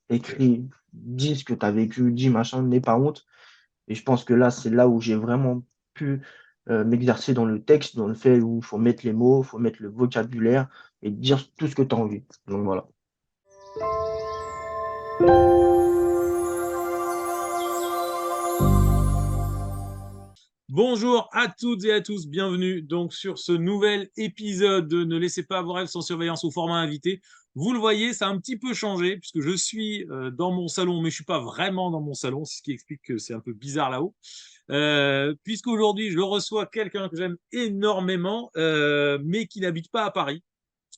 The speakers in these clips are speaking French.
écris, dis ce que tu as vécu, dis machin, n'aie pas honte. Et je pense que là, c'est là où j'ai vraiment pu m'exercer dans le texte, dans le fait où il faut mettre les mots, il faut mettre le vocabulaire et dire tout ce que tu as envie. Donc voilà. Bonjour à toutes et à tous, bienvenue donc sur ce nouvel épisode de Ne laissez pas vos rêves sans surveillance au format invité. Vous le voyez, ça a un petit peu changé puisque je suis dans mon salon, mais je suis pas vraiment dans mon salon, c'est ce qui explique que c'est un peu bizarre là-haut. Puisqu'aujourd'hui je reçois quelqu'un que j'aime énormément, mais qui n'habite pas à Paris.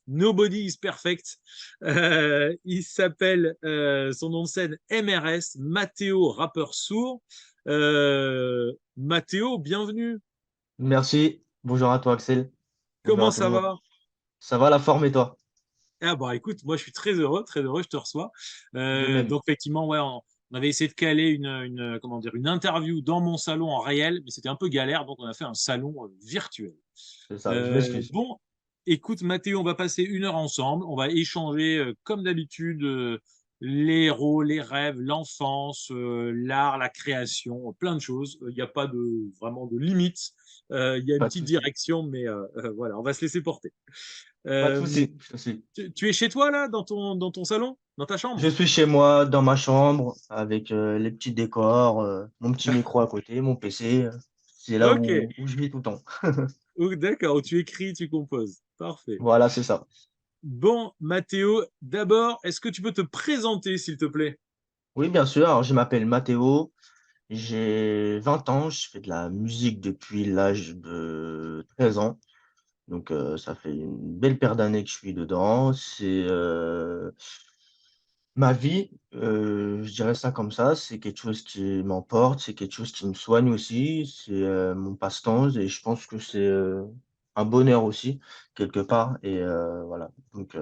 Nobody is perfect. Il s'appelle, son nom de scène MRS, Mathéo, rappeur sourd. Mathéo, bienvenue. Merci. Bonjour à toi, Axel. Bonjour Comment à tout le ça monde. va? Ça va la forme et toi? Ah bah écoute, moi je suis très heureux, je te reçois. De même. Donc effectivement, ouais, on avait essayé de caler comment dire, une interview dans mon salon en réel, mais c'était un peu galère, donc on a fait un salon virtuel. C'est ça, je m'excuse. Bon, écoute Mathéo, on va passer une heure ensemble. On va échanger comme d'habitude les héros, les rêves, l'enfance, l'art, la création, plein de choses. Il n'y a pas vraiment de limite. Il y a une Pas de petite souci. direction, mais voilà, on va se laisser porter. Pas de Euh, souci. Pas de souci. tu es chez toi là, dans ton salon, dans ta Je chambre? suis chez moi, dans ma chambre, avec les petits décors, mon petit micro à côté, mon PC. C'est là Ok. où je vis tout le temps. Oh, d'accord, tu écris, tu composes. Parfait. Voilà, c'est ça. Bon, Mathéo, d'abord, est-ce que tu peux te présenter, s'il te plaît? Oui, bien sûr. Alors, je m'appelle Mathéo. J'ai 20 ans. Je fais de la musique depuis l'âge de 13 ans. Donc, ça fait une belle paire d'années que je suis dedans. C'est ma vie, je dirais ça comme ça. C'est quelque chose qui m'emporte, c'est quelque chose qui me soigne aussi. C'est mon passe-temps et je pense que c'est un bonheur aussi, quelque part. Et voilà. Donc,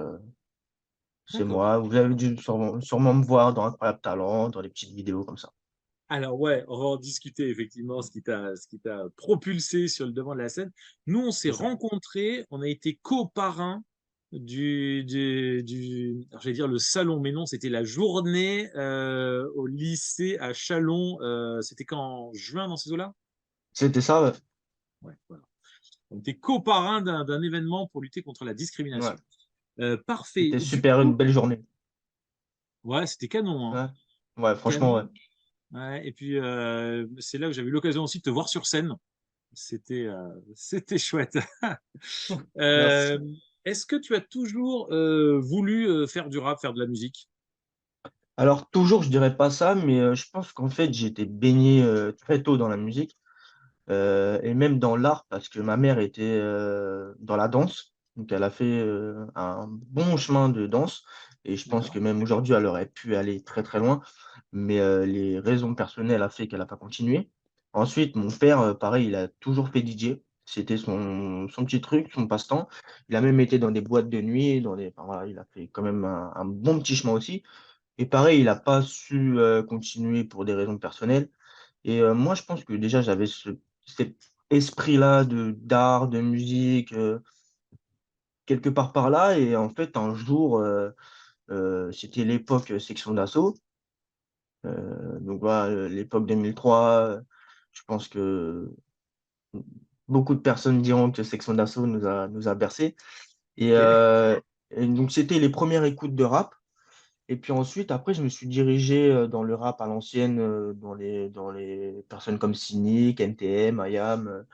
c'est D'accord. moi. Vous avez dû sûrement me voir dans Incroyable Talent, dans les petites vidéos comme ça. Alors ouais, on va en discuter effectivement ce qui t'a propulsé sur le devant de la scène. Nous, on s'est C'est ça. rencontrés, on a été coparrains alors j'allais dire le salon, mais non, c'était la journée au lycée à Chalon. C'était quand, en juin dans ces eaux-là? C'était ça, ouais. Ouais, voilà. On était coparrains d'un événement pour lutter contre la Ouais. discrimination. Parfait. C'était Du super, une coup, belle journée. ouais, c'était canon, hein. Ouais. Ouais, franchement, ouais. Canon. Ouais, et puis c'est là que j'avais eu l'occasion aussi de te voir sur scène. C'était chouette. Merci. Euh, Est-ce que tu as toujours voulu faire du rap, faire de la musique? Alors, toujours, je dirais pas ça, mais je pense qu'en fait, j'ai été baigné très tôt dans la musique. Et même dans l'art, parce que ma mère était dans la danse, donc elle a fait un bon chemin de danse, et je pense D'accord. que même aujourd'hui, elle aurait pu aller très très loin, mais les raisons personnelles a fait qu'elle n'a pas continué. Ensuite, mon père, pareil, il a toujours fait DJ, c'était son petit truc, son passe-temps. Il a même été dans des boîtes de nuit, enfin, voilà, il a fait quand même un bon petit chemin aussi. Et pareil, il n'a pas su continuer pour des raisons personnelles. Et moi, je pense que déjà, j'avais cet esprit-là d'art, de musique, quelque part par là. Et en fait, un jour, c'était l'époque section d'assaut. Donc voilà, l'époque 2003. Je pense que beaucoup de personnes diront que section d'assaut nous a bercés. Et, Ok. et donc, c'était les premières écoutes de rap. Et puis ensuite, après, je me suis dirigé dans le rap à l'ancienne, dans les personnes comme Cynic, NTM, IAM,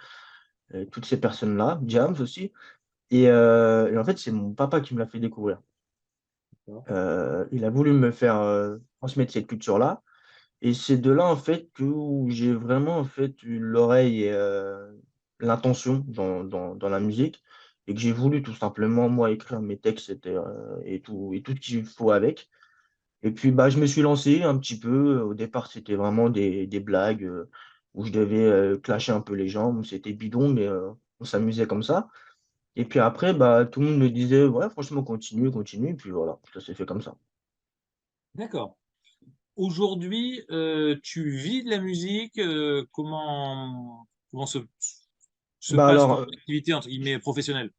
toutes ces personnes-là, Diams aussi. Et en fait, c'est mon papa qui me l'a fait découvrir. D'accord. Il a voulu me faire transmettre cette culture-là. Et c'est de là, en fait, où j'ai vraiment, en fait, eu l'oreille et l'intention dans la musique. Et que j'ai voulu tout simplement, moi, écrire mes textes et tout ce qu'il faut avec. Et puis, bah, je me suis lancé un petit peu. Au départ, c'était vraiment des blagues où je devais clasher un peu les gens. C'était bidon, mais on s'amusait comme ça. Et puis après, bah, tout le monde me disait, ouais, franchement, continue, continue. Et puis voilà, ça s'est fait comme ça. D'accord. Aujourd'hui, tu vis de la musique. Comment se Bah passe alors, ton activité entre guillemets professionnelle?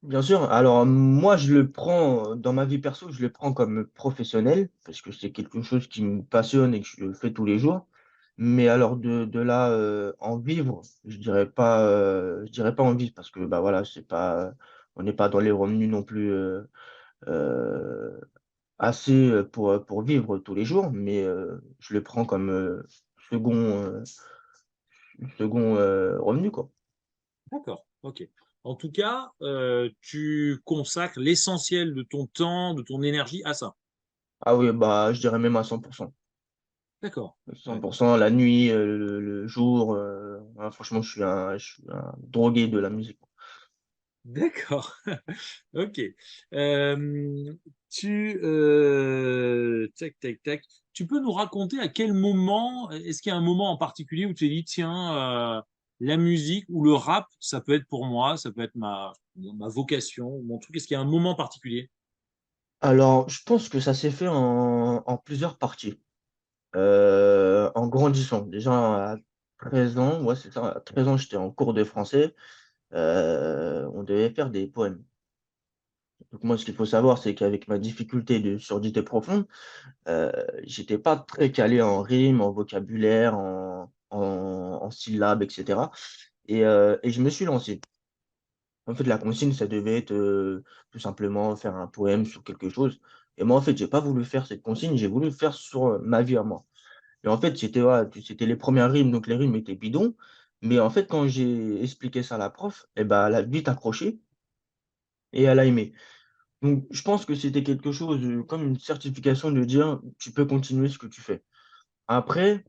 Bien sûr. Alors, moi, je le prends dans ma vie perso, je le prends comme professionnel parce que c'est quelque chose qui me passionne et que je fais tous les jours. Mais alors de là, en vivre, je dirais pas en vivre parce que, bah, voilà, c'est pas, on n'est pas dans les revenus non plus, heu, assez, pour vivre tous les jours. Mais, je le prends comme, second, second, revenu, quoi. D'accord, ok. En tout cas, tu consacres l'essentiel de ton temps, de ton énergie à ça. Ah oui, bah, je dirais même à 100. D'accord. cent Ouais. pour 100 la nuit, le jour, voilà, franchement, je suis un drogué de la musique. D'accord. Ok. Tac, tac, tac. Tu peux nous raconter à quel moment, est-ce qu'il y a un moment en particulier où tu t'es dit, tiens, la musique ou le rap, ça peut être pour moi, ça peut être ma vocation, mon truc. Est-ce qu'il y a un moment particulier? Alors, je pense que ça s'est fait en plusieurs parties. En grandissant, déjà à 13 ans, ouais, c'est ça, à 13 ans, j'étais en cours de français, on devait faire des poèmes. Donc moi, ce qu'il faut savoir, c'est qu'avec ma difficulté de surdité profonde, heu, j'étais pas très calé en rimes, en vocabulaire, en syllabes et cetera, et je me suis lancé. En fait, la consigne, ça devait être, tout simplement faire un poème sur quelque chose, et moi, en fait, j'ai pas voulu faire cette consigne, j'ai voulu le faire sur, ma vie à moi, et en fait, c'était, voilà, c'était les premières rimes, donc les rimes étaient bidons, mais en fait, quand j'ai expliqué ça à la prof, et ben, elle a vite accroché et elle a aimé. Donc je pense que c'était quelque chose, comme une certification de dire: «Tu peux continuer ce que tu fais». Après,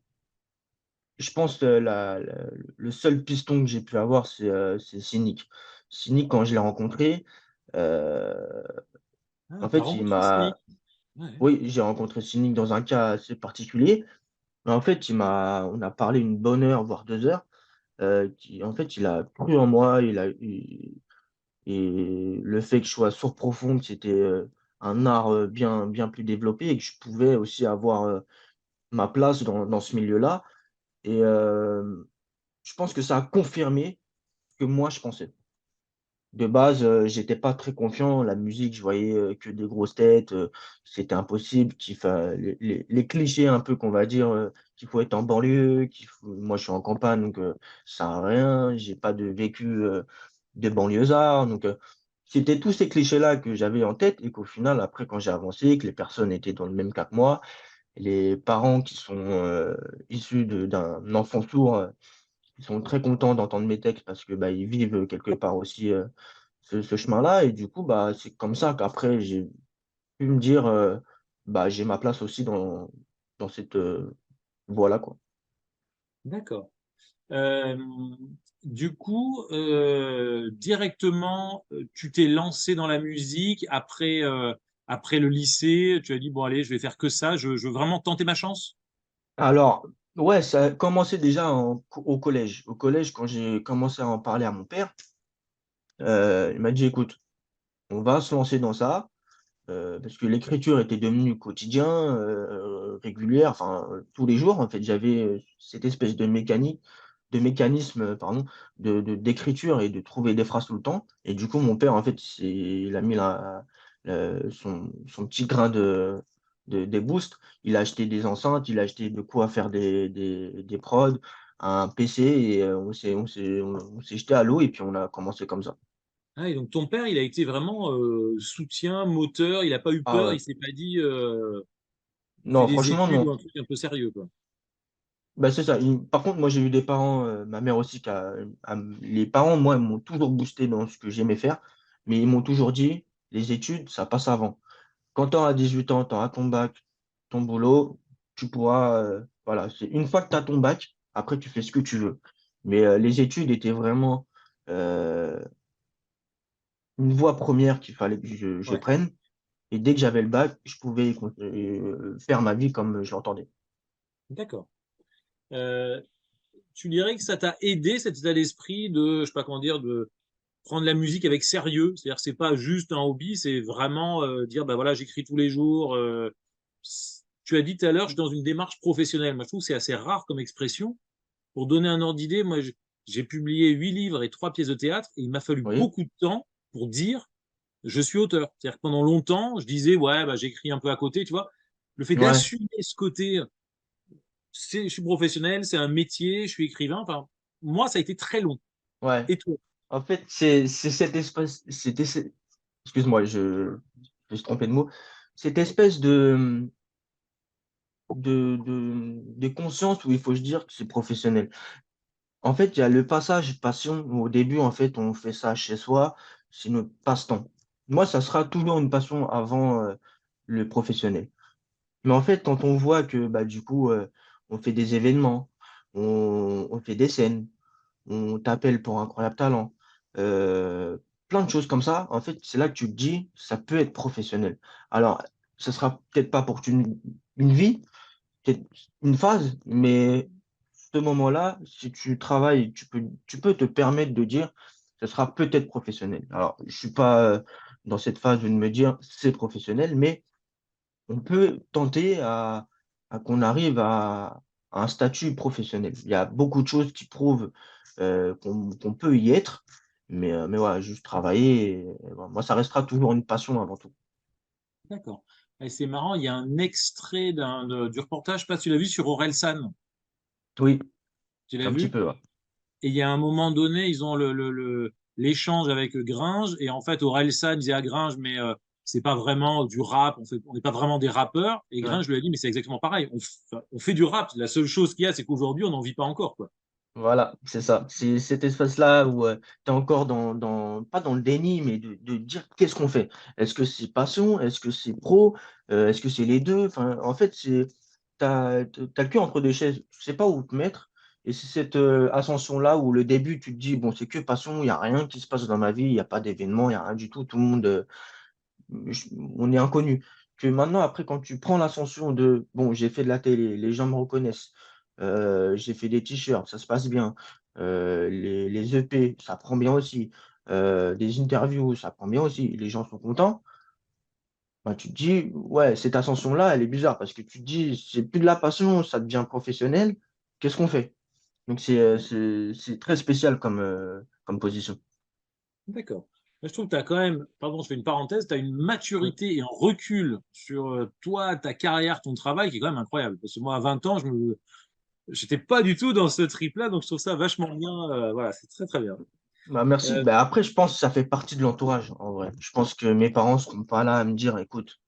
je pense, le seul piston que j'ai pu avoir, c'est Cynic. Cynic, quand je l'ai rencontré, heu, Ah, en tu as fait, il rencontré m'a Cynic. Ouais. oui, j'ai rencontré Cynic dans un cas assez particulier, mais en fait, on a parlé une bonne heure, voire 2 heures, qui en fait, il a cru en moi, et le fait que je sois sourd profond, que c'était, un art, bien plus développé et que je pouvais aussi avoir, ma place dans ce milieu-là, et je pense que ça a confirmé ce que moi je pensais. De base, j'étais pas très confiant. La musique, je voyais, que des grosses têtes, c'était impossible, les clichés un peu qu'on va dire, qu'il faut être en banlieue, qu'il faut moi je suis en campagne donc ça sert à rien, j'ai pas de vécu, de banlieusard donc c'était tous ces clichés-là que j'avais en tête et qu'au final après quand j'ai avancé, que les personnes étaient dans le même cas que moi, les parents qui sont, issus d'un enfant sourd, ils sont très contents d'entendre mes textes parce que, bah, ils vivent quelque part aussi, ce chemin-là, et du coup, bah, c'est comme ça qu'après j'ai pu me dire, bah, j'ai ma place aussi dans cette, voie-là, quoi. D'accord. Du coup, directement, tu t'es lancé dans la musique après le lycée, tu as dit: «Bon allez, je vais faire que ça, je veux vraiment tenter ma chance»? Alors, ouais, ça a commencé déjà au collège. Au collège, quand j'ai commencé à en parler à mon père, il m'a dit: «Écoute, on va se lancer dans ça». Parce que l'écriture était devenue quotidien, régulière, enfin, tous les jours en fait. J'avais, cette espèce de mécanisme, pardon, d'écriture et de trouver des phrases tout le temps, et du coup mon père en fait il a mis son petit grain de boost. Il a acheté des enceintes, il a acheté de quoi faire des prods, un PC, et on s'est jeté à l'eau et puis on a commencé comme ça. Ah et donc ton père, il a été vraiment, soutien, moteur, il a pas eu Ah peur, ouais. il s'est pas dit, «Fais Non, des franchement études» non. ou un truc un peu sérieux, quoi? Bah, c'est ça. Par contre, moi, j'ai eu des parents, ma mère aussi qui a les parents, moi, ils m'ont toujours boosté dans ce que j'aimais faire, mais ils m'ont toujours dit: «Les études, ça passe avant. Quand tu auras 18 ans, tu auras ton bac, ton boulot, tu pourras, voilà, c'est une fois que tu as ton bac, après tu fais ce que tu veux». Mais, les études étaient vraiment, heu, une voie première qu'il fallait que je Ouais, prenne, et dès que j'avais le bac, je pouvais faire ma vie comme je l'entendais. d'accord. Heu, Tu dirais que ça t'a aidé cet état d'esprit de, je sais pas comment dire, de prendre la musique avec sérieux? C'est-à-dire que c'est pas juste un hobby, c'est vraiment, dire: «Bah, voilà, j'écris tous les jours», tu as dit tout à l'heure: «Je suis dans une démarche professionnelle». Moi, je trouve que c'est assez rare comme expression. Pour donner un ordre d'idée, moi, j'ai publié 8 livres et 3 pièces de théâtre et il m'a fallu Oui? beaucoup de temps pour dire je suis auteur. C'est-à-dire que pendant longtemps, je disais ouais, bah, j'écris un peu à côté, tu vois. Le fait Ouais, d'assumer ce côté, je suis professionnel, c'est un métier, je suis écrivain. Enfin, moi, ça a été très long. ouais. Et toi? En fait, c'est cet espace, excuse-moi, je me suis trompé de mot. Cette espèce de conscience où il faut se dire que c'est professionnel. En fait, il y a le passage passion où au début, en fait, on fait ça chez soi, c'est notre passe-temps. Moi, ça sera toujours une passion avant, le professionnel. Mais en fait, quand on voit que, bah, du coup, on fait des événements, on fait des scènes, on t'appelle pour Incroyable Talent, plein de choses comme ça, en fait, c'est là que tu te dis: «Ça peut être professionnel». Alors, ça sera peut-être pas pour une vie, peut-être une phase, mais ce moment-là, si tu travailles, tu peux te permettre de dire: «Ce sera peut-être professionnel». Alors, je suis pas, dans cette phase de me dire: «C'est professionnel», mais on peut tenter à qu'on arrive à un statut professionnel. Il y a beaucoup de choses qui prouvent, qu'on peut y être, mais voilà, juste travailler et voilà. Moi, ça restera toujours une passion avant tout. D'accord. Et c'est marrant, il y a un extrait du reportage, je sais pas si tu l'as vu sur Orelsan. Oui, Tu l'as un petit vu? peu, ouais. Et il y a un moment donné, ils ont l'échange avec Gringe, et en fait, Orelsan disait à Gringe, mais c'est pas vraiment du rap, on n'est pas vraiment des rappeurs. Et Ouais. Gringe lui a dit, mais c'est exactement pareil, on fait du rap. La seule chose qu'il y a, c'est qu'aujourd'hui, on n'en vit pas encore, quoi. Voilà, c'est ça. C'est cet espace-là où, tu es encore pas dans le déni, mais de dire: «Qu'est-ce qu'on fait?» Est-ce que c'est passion? Est-ce que c'est pro? Est-ce que c'est les 2? Enfin, en fait, tu as le cul entre 2 chaises. Tu sais pas où te mettre et c'est cette, ascension-là où le début, tu te dis: «Bon, c'est que passion, il y a rien qui se passe dans ma vie, il y a pas d'événement, il y a rien du tout le monde, j on est inconnu. Que maintenant après quand tu prends l'ascension de: «Bon, j'ai fait de la télé, les gens me reconnaissent, j'ai fait des t-shirts, ça se passe bien, les EP, ça prend bien aussi, des interviews, ça prend bien aussi, les gens sont contents». Bah, tu te dis: «Ouais, cette ascension-là, elle est bizarre» parce que tu te dis: «C'est plus de la passion, ça devient professionnel, qu'est-ce qu'on fait?» Donc c'est très spécial comme position. D'accord. Moi, je trouve que tu as quand même, pardon, je fais une parenthèse, tu as une Mmh. maturité et un recul sur toi, ta carrière, ton travail qui est quand même incroyable. Parce que moi, à 20 ans, j'étais pas du tout dans ce trip-là, donc je trouve ça vachement bien. Voilà, c'est très, très bien. Bah, merci. Euh, Bah, après, je pense que ça fait partie de l'entourage, en vrai. Je pense que mes parents seront pas là à me dire: «Écoute,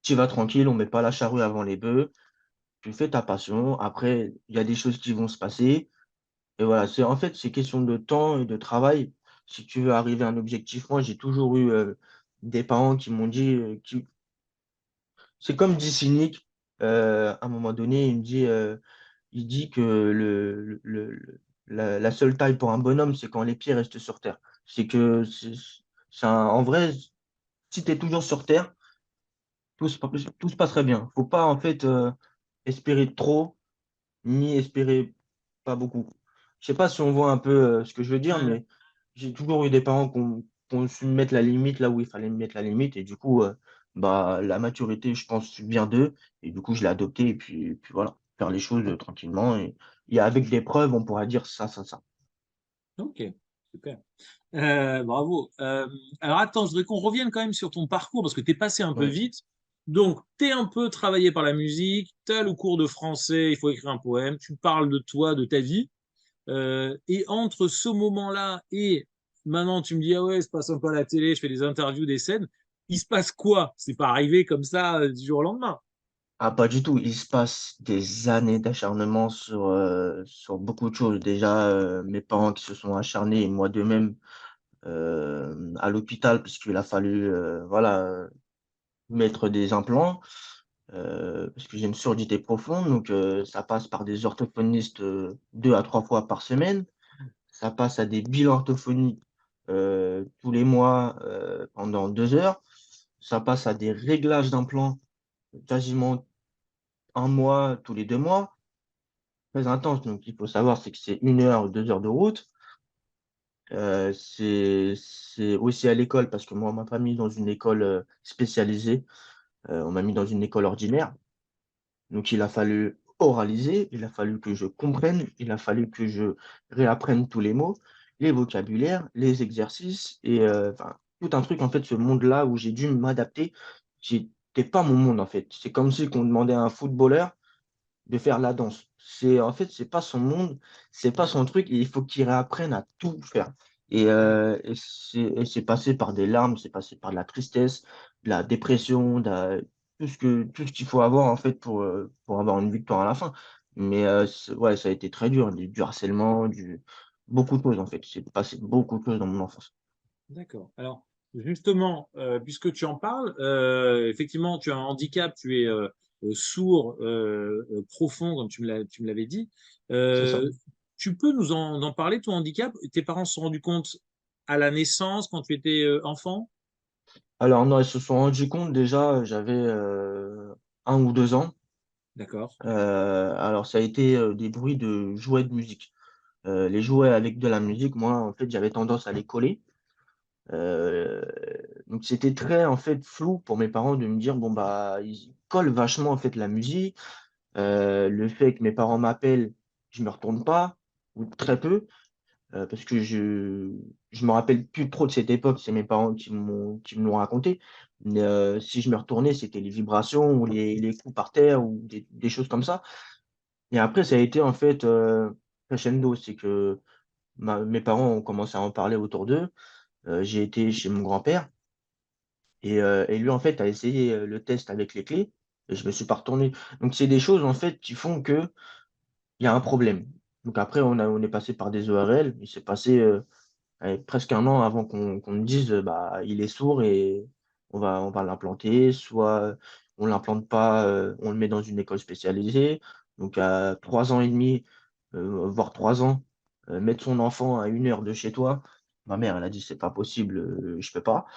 tu vas tranquille, on met pas la charrue avant les bœufs, tu fais ta passion, après, il y a des choses qui vont se passer» et voilà. C'est question de temps et de travail. Si tu veux arriver à un objectif, moi, j'ai toujours eu, des parents qui m'ont dit, qui c'est comme dit Cynique, à un moment donné, il dit que la seule taille pour un bonhomme, c'est quand les pieds restent sur terre. C'est que c'est en vrai, si tu es toujours sur terre, tout se passerait bien. Faut pas en fait, espérer trop, ni espérer pas beaucoup. Je sais pas si on voit un peu, ce que je veux dire, ouais. mais j'ai toujours eu des parents qui ont su me mettre la limite là où il fallait me mettre la limite et du coup, bah, la maturité, je pense, vient d'eux et du coup, je l'ai adopté et puis voilà, faire les choses, tranquillement et avec des preuves, on pourra dire ça, ça, ça. Ok, super. Bravo. Alors attends, je voudrais qu'on revienne quand même sur ton parcours parce que tu es passé un peu Ouais. vite. Donc, tu es un peu travaillé par la musique, tu as le cours de français, il faut écrire un poème, tu parles de toi, de ta vie. Et entre ce moment-là et maintenant, tu me dis, ah ouais, je passe un peu à la télé, je fais des interviews, des scènes. Il se passe quoi? C'est pas arrivé comme ça du jour au lendemain. Ah, pas du tout, il se passe des années d'acharnement sur beaucoup de choses. Déjà, mes parents qui se sont acharnés et moi de même, à l'hôpital puisqu'il a fallu, voilà, mettre des implants, parce que j'ai une surdité profonde donc ça passe par des orthophonistes, 2 à 3 fois par semaine. Ça passe à des bilans orthophoniques, tous les mois, pendant 2 heures. Ça passe à des réglages d'implants quasiment un mois tous les 2 mois. Très intense, donc il faut savoir, c'est que c'est 1 heure ou 2 heures de route. C'est aussi à l'école parce que moi, on m'a pas mis dans une école, spécialisée, on m'a mis dans une école ordinaire. Donc il a fallu oraliser, il a fallu que je comprenne, il a fallu que je réapprenne tous les mots les vocabulaires, les exercices et enfin, tout un truc, en fait, ce monde-là où j'ai dû m'adapter. C'était pas mon monde, en fait. C'est comme si qu'on demandait à un footballeur de faire la danse. En fait, c'est pas son monde, c'est pas son truc et il faut qu'il réapprenne à tout faire D'accord. et c'est passé par des larmes, c'est passé par de la tristesse, de la dépression, tout ce qu'il faut avoir, en fait, pour avoir une victoire à la fin. Mais c ouais, ça a été très dur, du harcèlement, beaucoup de choses, en fait. Il s'est passé beaucoup de choses dans mon enfance. D'accord. Alors, justement, puisque tu en parles, effectivement, tu as un handicap, tu es sourd profond, comme tu me l'avais dit. C'est ça. Euh, Tu peux nous en parler, ton handicap? Tes parents se sont rendus compte à la naissance, quand tu étais enfant? Alors non, ils se sont rendus compte déjà, j'avais, 1 ou 2 ans. D'accord. Alors ça a été, des bruits de jouets de musique. Les jouets avec de la musique, moi, en fait, j'avais tendance à les coller. Heu, donc c'était très, en fait, flou pour mes parents de me dire: «Bon, bah, ils collent vachement, en fait, la musique». Le fait que mes parents m'appellent, je me retourne pas ou très peu, parce que je me rappelle plus trop de cette époque, c'est mes parents qui me l'ont raconté. Mais si je me retournais, c'était les vibrations ou les coups par terre ou des choses comme ça. Et après ça a été, en fait, crescendo. C'est que mes parents ont commencé à en parler autour d'eux. J'ai été chez mon grand-père et lui, en fait, a essayé, le test avec les clés et je me suis pas retourné. Donc c'est des choses, en fait, qui font qu'il y a un problème. Donc après on est passé par des ORL. Il s'est passé, presque 1 an avant qu'on me dise, bah, il est sourd et on va l'implanter. Soit on l'implante pas, on le met dans une école spécialisée. Donc à 3 ans et demi, voire 3 ans, mettre son enfant à 1 heure de chez toi, ma mère elle a dit: «C'est pas possible, je peux pas».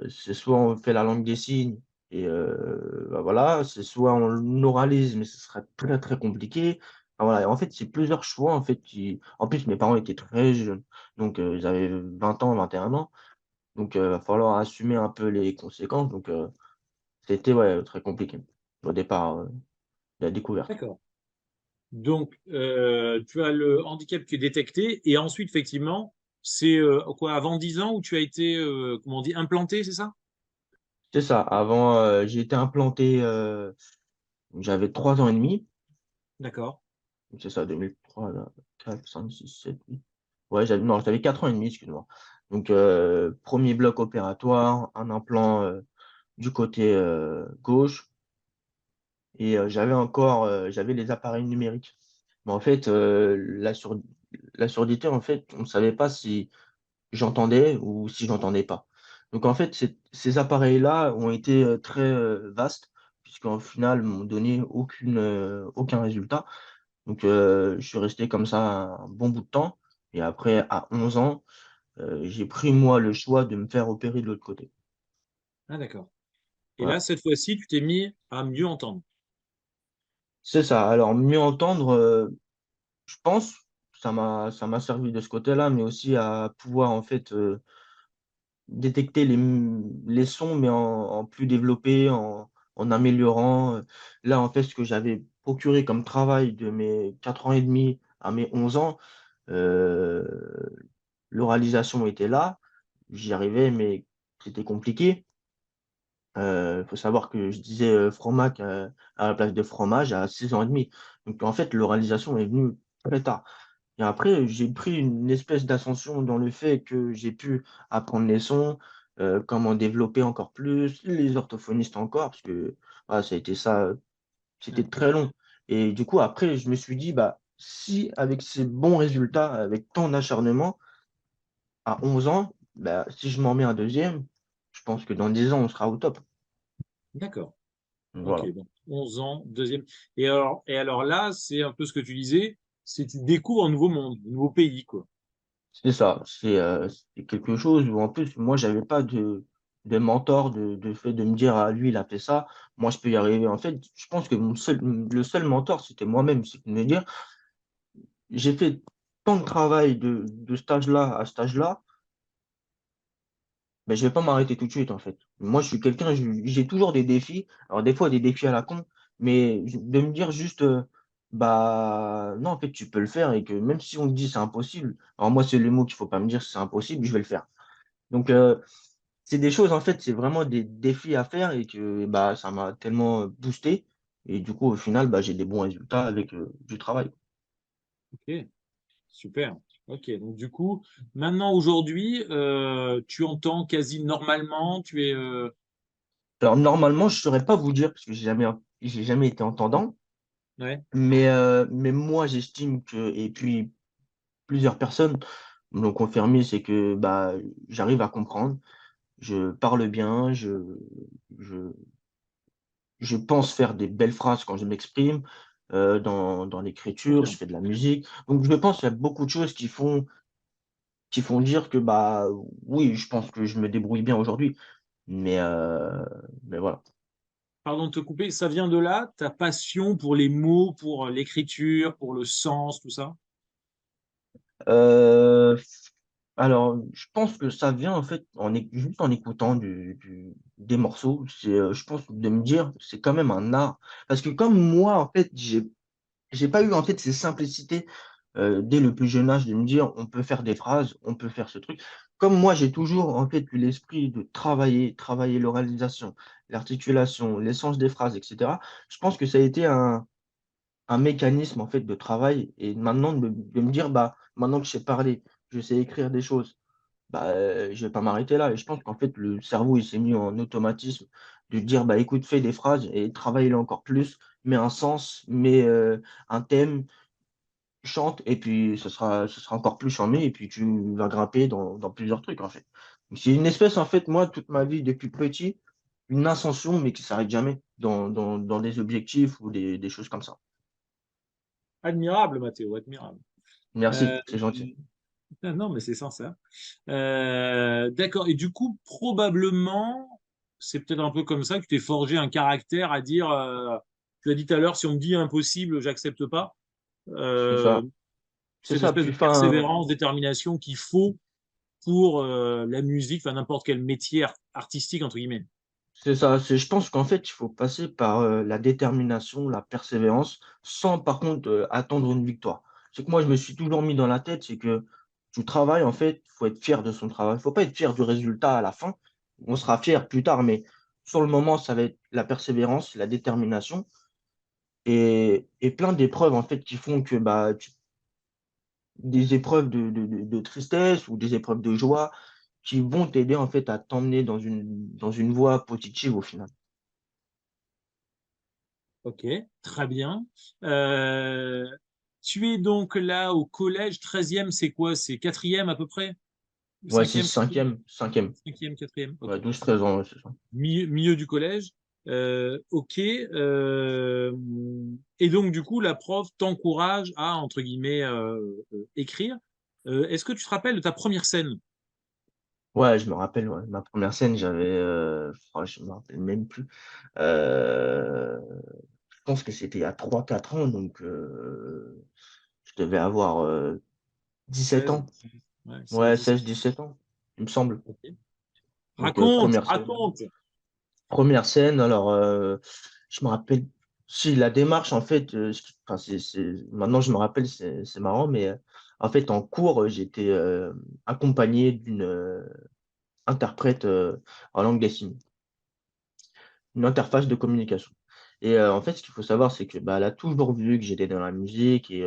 C'est soit on fait la langue des signes et bah, voilà, c'est soit on l'oralise, mais ce serait très, très compliqué. Enfin voilà, en fait, c'est plusieurs choix, en fait, qui en plus, mes parents étaient très jeunes, donc ils avaient 20 ans, 21 ans, donc va falloir assumer un peu les conséquences, donc c'était, ouais, très compliqué au départ, la découverte. D'accord. Donc, tu as le handicap qui est détecté et ensuite, effectivement, c'est quoi, avant 10 ans où tu as été, comment on dit, implanté, c'est ça? C'est ça, avant, j'ai été implanté, j'avais 3 ans et demi. D'accord. C'est ça, 2003 là, 4, 5, 6, 7, 8. Ouais, j'avais 4 ans et demi, excuse-moi. Donc 1er bloc opératoire, un implant, du côté, gauche et j'avais les appareils numériques. Mais en fait, la surdité, en fait, on ne savait pas si j'entendais ou si j'entendais pas. Donc en fait, ces appareils-là ont été, très, vastes puisqu'en final, m'ont donné aucun résultat. Donc je suis resté comme ça un bon bout de temps et après à 11 ans, j'ai pris moi le choix de me faire opérer de l'autre côté. Ah d'accord. Et là, Voilà. cette fois-ci, tu t'es mis à mieux entendre? C'est ça. Alors mieux entendre, je pense, ça m'a servi de ce côté-là, mais aussi à pouvoir en fait, détecter les sons, mais en plus développé, en améliorant, là en fait ce que j'avais procuré comme travail de mes 4 ans et demi à mes 11 ans, heu, l'oralisation était là. J'y arrivais, mais c'était compliqué. Faut savoir que je disais, «Fromac», à la place de «fromage» à 6 ans et demi. Donc en fait, l'oralisation est venue très tard et après, j'ai pris une espèce d'ascension dans le fait que j'ai pu apprendre les sons, comment développer encore plus, les orthophonistes encore, parce que voilà, ça a été ça, c'était Ouais. très long et du coup, après, je me suis dit: «Bah, si avec ces bons résultats, avec tant d'acharnement, à 11 ans, bah, si je m'en mets un deuxième, je pense que dans 10 ans, on sera au top». D'accord. OK, Voilà. donc 11 ans, deuxième. Et alors là, c'est un peu ce que tu disais, c'est tu découvres un nouveau monde, un nouveau pays, quoi. C'est ça, c'est quelque chose où en plus moi j'avais pas de mentor, de fait de me dire: «Ah lui il a fait ça, moi je peux y arriver». En fait, je pense que le seul mentor c'était moi-même. C'est de me dire: «J'ai fait tant de travail de cet âge-là à cet âge-là, mais je vais pas m'arrêter tout de suite en fait». Moi je suis j'ai toujours des défis, alors des fois des défis à la con, mais de me dire juste, bah, non, en fait, tu peux le faire et que même si on te dit: «C'est impossible», alors moi, c'est les mots qu'il faut pas me dire, «C'est impossible», je vais le faire. Donc c'est des choses, en fait, c'est vraiment des défis à faire et que, bah, ça m'a tellement, boosté et du coup, au final, bah, j'ai des bons résultats avec, du travail. OK, super. OK, donc du coup, maintenant aujourd'hui, tu entends quasi normalement, tu es, Alors normalement, je saurais pas vous dire parce que j'ai jamais été entendant, ouais, mais moi, j'estime que et puis plusieurs personnes me l'ont confirmé, c'est que, bah, j'arrive à comprendre, je parle bien, je je pense faire des belles phrases quand je m'exprime, dans l'écriture, je confirme. fais de la musique. Donc je pense qu'il y a beaucoup de choses qui font dire que, bah, oui, je pense que je me débrouille bien aujourd'hui, mais mais voilà. Pardon de te couper, ça vient de là, ta passion pour les mots, pour, l'écriture, pour le sens, tout ça? Heu, alors, je pense que ça vient en fait juste en écoutant du des morceaux. Je pense de me dire: «C'est quand même un art». Parce que comme moi, en fait, j'ai pas eu en fait ces simplicités, dès le plus jeune âge de me dire: «On peut faire des phrases, on peut faire ce truc». Comme moi, j'ai toujours en fait eu l'esprit de travailler l'oralisation, l'articulation, l'essence des phrases et cetera. Je pense que ça a été un mécanisme en fait de travail et maintenant de me dire: «Bah, maintenant que je sais parler, je sais écrire des choses, bah, je vais pas m'arrêter là» et je pense qu'en fait le cerveau il s'est mis en automatisme de dire: «Bah, écoute, fais des phrases et travaille-les encore plus, mets un sens, mets, un thème, chante et puis ce sera encore plus charmé et puis tu vas grimper dans plusieurs trucs en fait». Donc c'est une espèce en fait moi toute ma vie depuis petit, une ascension mais qui s'arrête jamais dans des objectifs ou des choses comme ça. Admirable Mathéo, admirable. Merci, Hem, c'est gentil. ah non, mais c'est sincère. D'accord et du coup, probablement, c'est peut-être un peu comme ça que tu t'es forgé un caractère à dire, tu l'as dit tout à l'heure: «Si on me dit impossible, j'accepte pas». C'est Heu, ça. C'est Cette ça, espèce puis de enfin, persévérance, détermination qu'il faut pour, la musique, enfin n'importe quel métier «artistique» entre guillemets. c'est ça, je pense qu'en fait, il faut passer par, la détermination, la persévérance, sans par contre, attendre une victoire. C'est que moi, je me suis toujours mis dans la tête, c'est que tu travailles en fait, il faut être fier de son travail. Il faut pas être fier du résultat à la fin. On sera fier plus tard, mais sur le moment, ça va être la persévérance, la détermination et plein d'épreuves en fait qui font que, bah, tu des épreuves de tristesse ou des épreuves de joie qui vont t'aider en fait à t'emmener dans une voie positive au final. OK, très bien. Heu, Tu es donc là au collège, 13e, c'est quoi? C'est quatrième à peu près? Ouais, c'est 5e, 4e? 5e. 5e, 4e, Ouais, OK. 12-13 ans, ouais, c'est ça. Milieu du collège, OK, et donc du coup, la prof t'encourage à, entre guillemets, «écrire». Est-ce que tu te rappelles de ta première scène? Ouais, je me rappelle, ouais, ma première scène, j'avais, je me rappelle même plus. Heu, je pense que c'était il y a 3-4 ans, donc je devais avoir, 17 16, ans. ouais, Ouais, 16-17, 16-17 ans, il me semble. OK. Donc Raconte, 1re scène. raconte! 1re scène, alors, je me rappelle si la démarche en fait, ce qui enfin c'est maintenant je me rappelle, c'est marrant, mais, en fait en cours, j'étais, accompagné d'une, interprète, en langue des signes, une interface de communication et en fait, ce qu'il faut savoir, c'est que, bah, elle a toujours vu que j'étais dans la musique et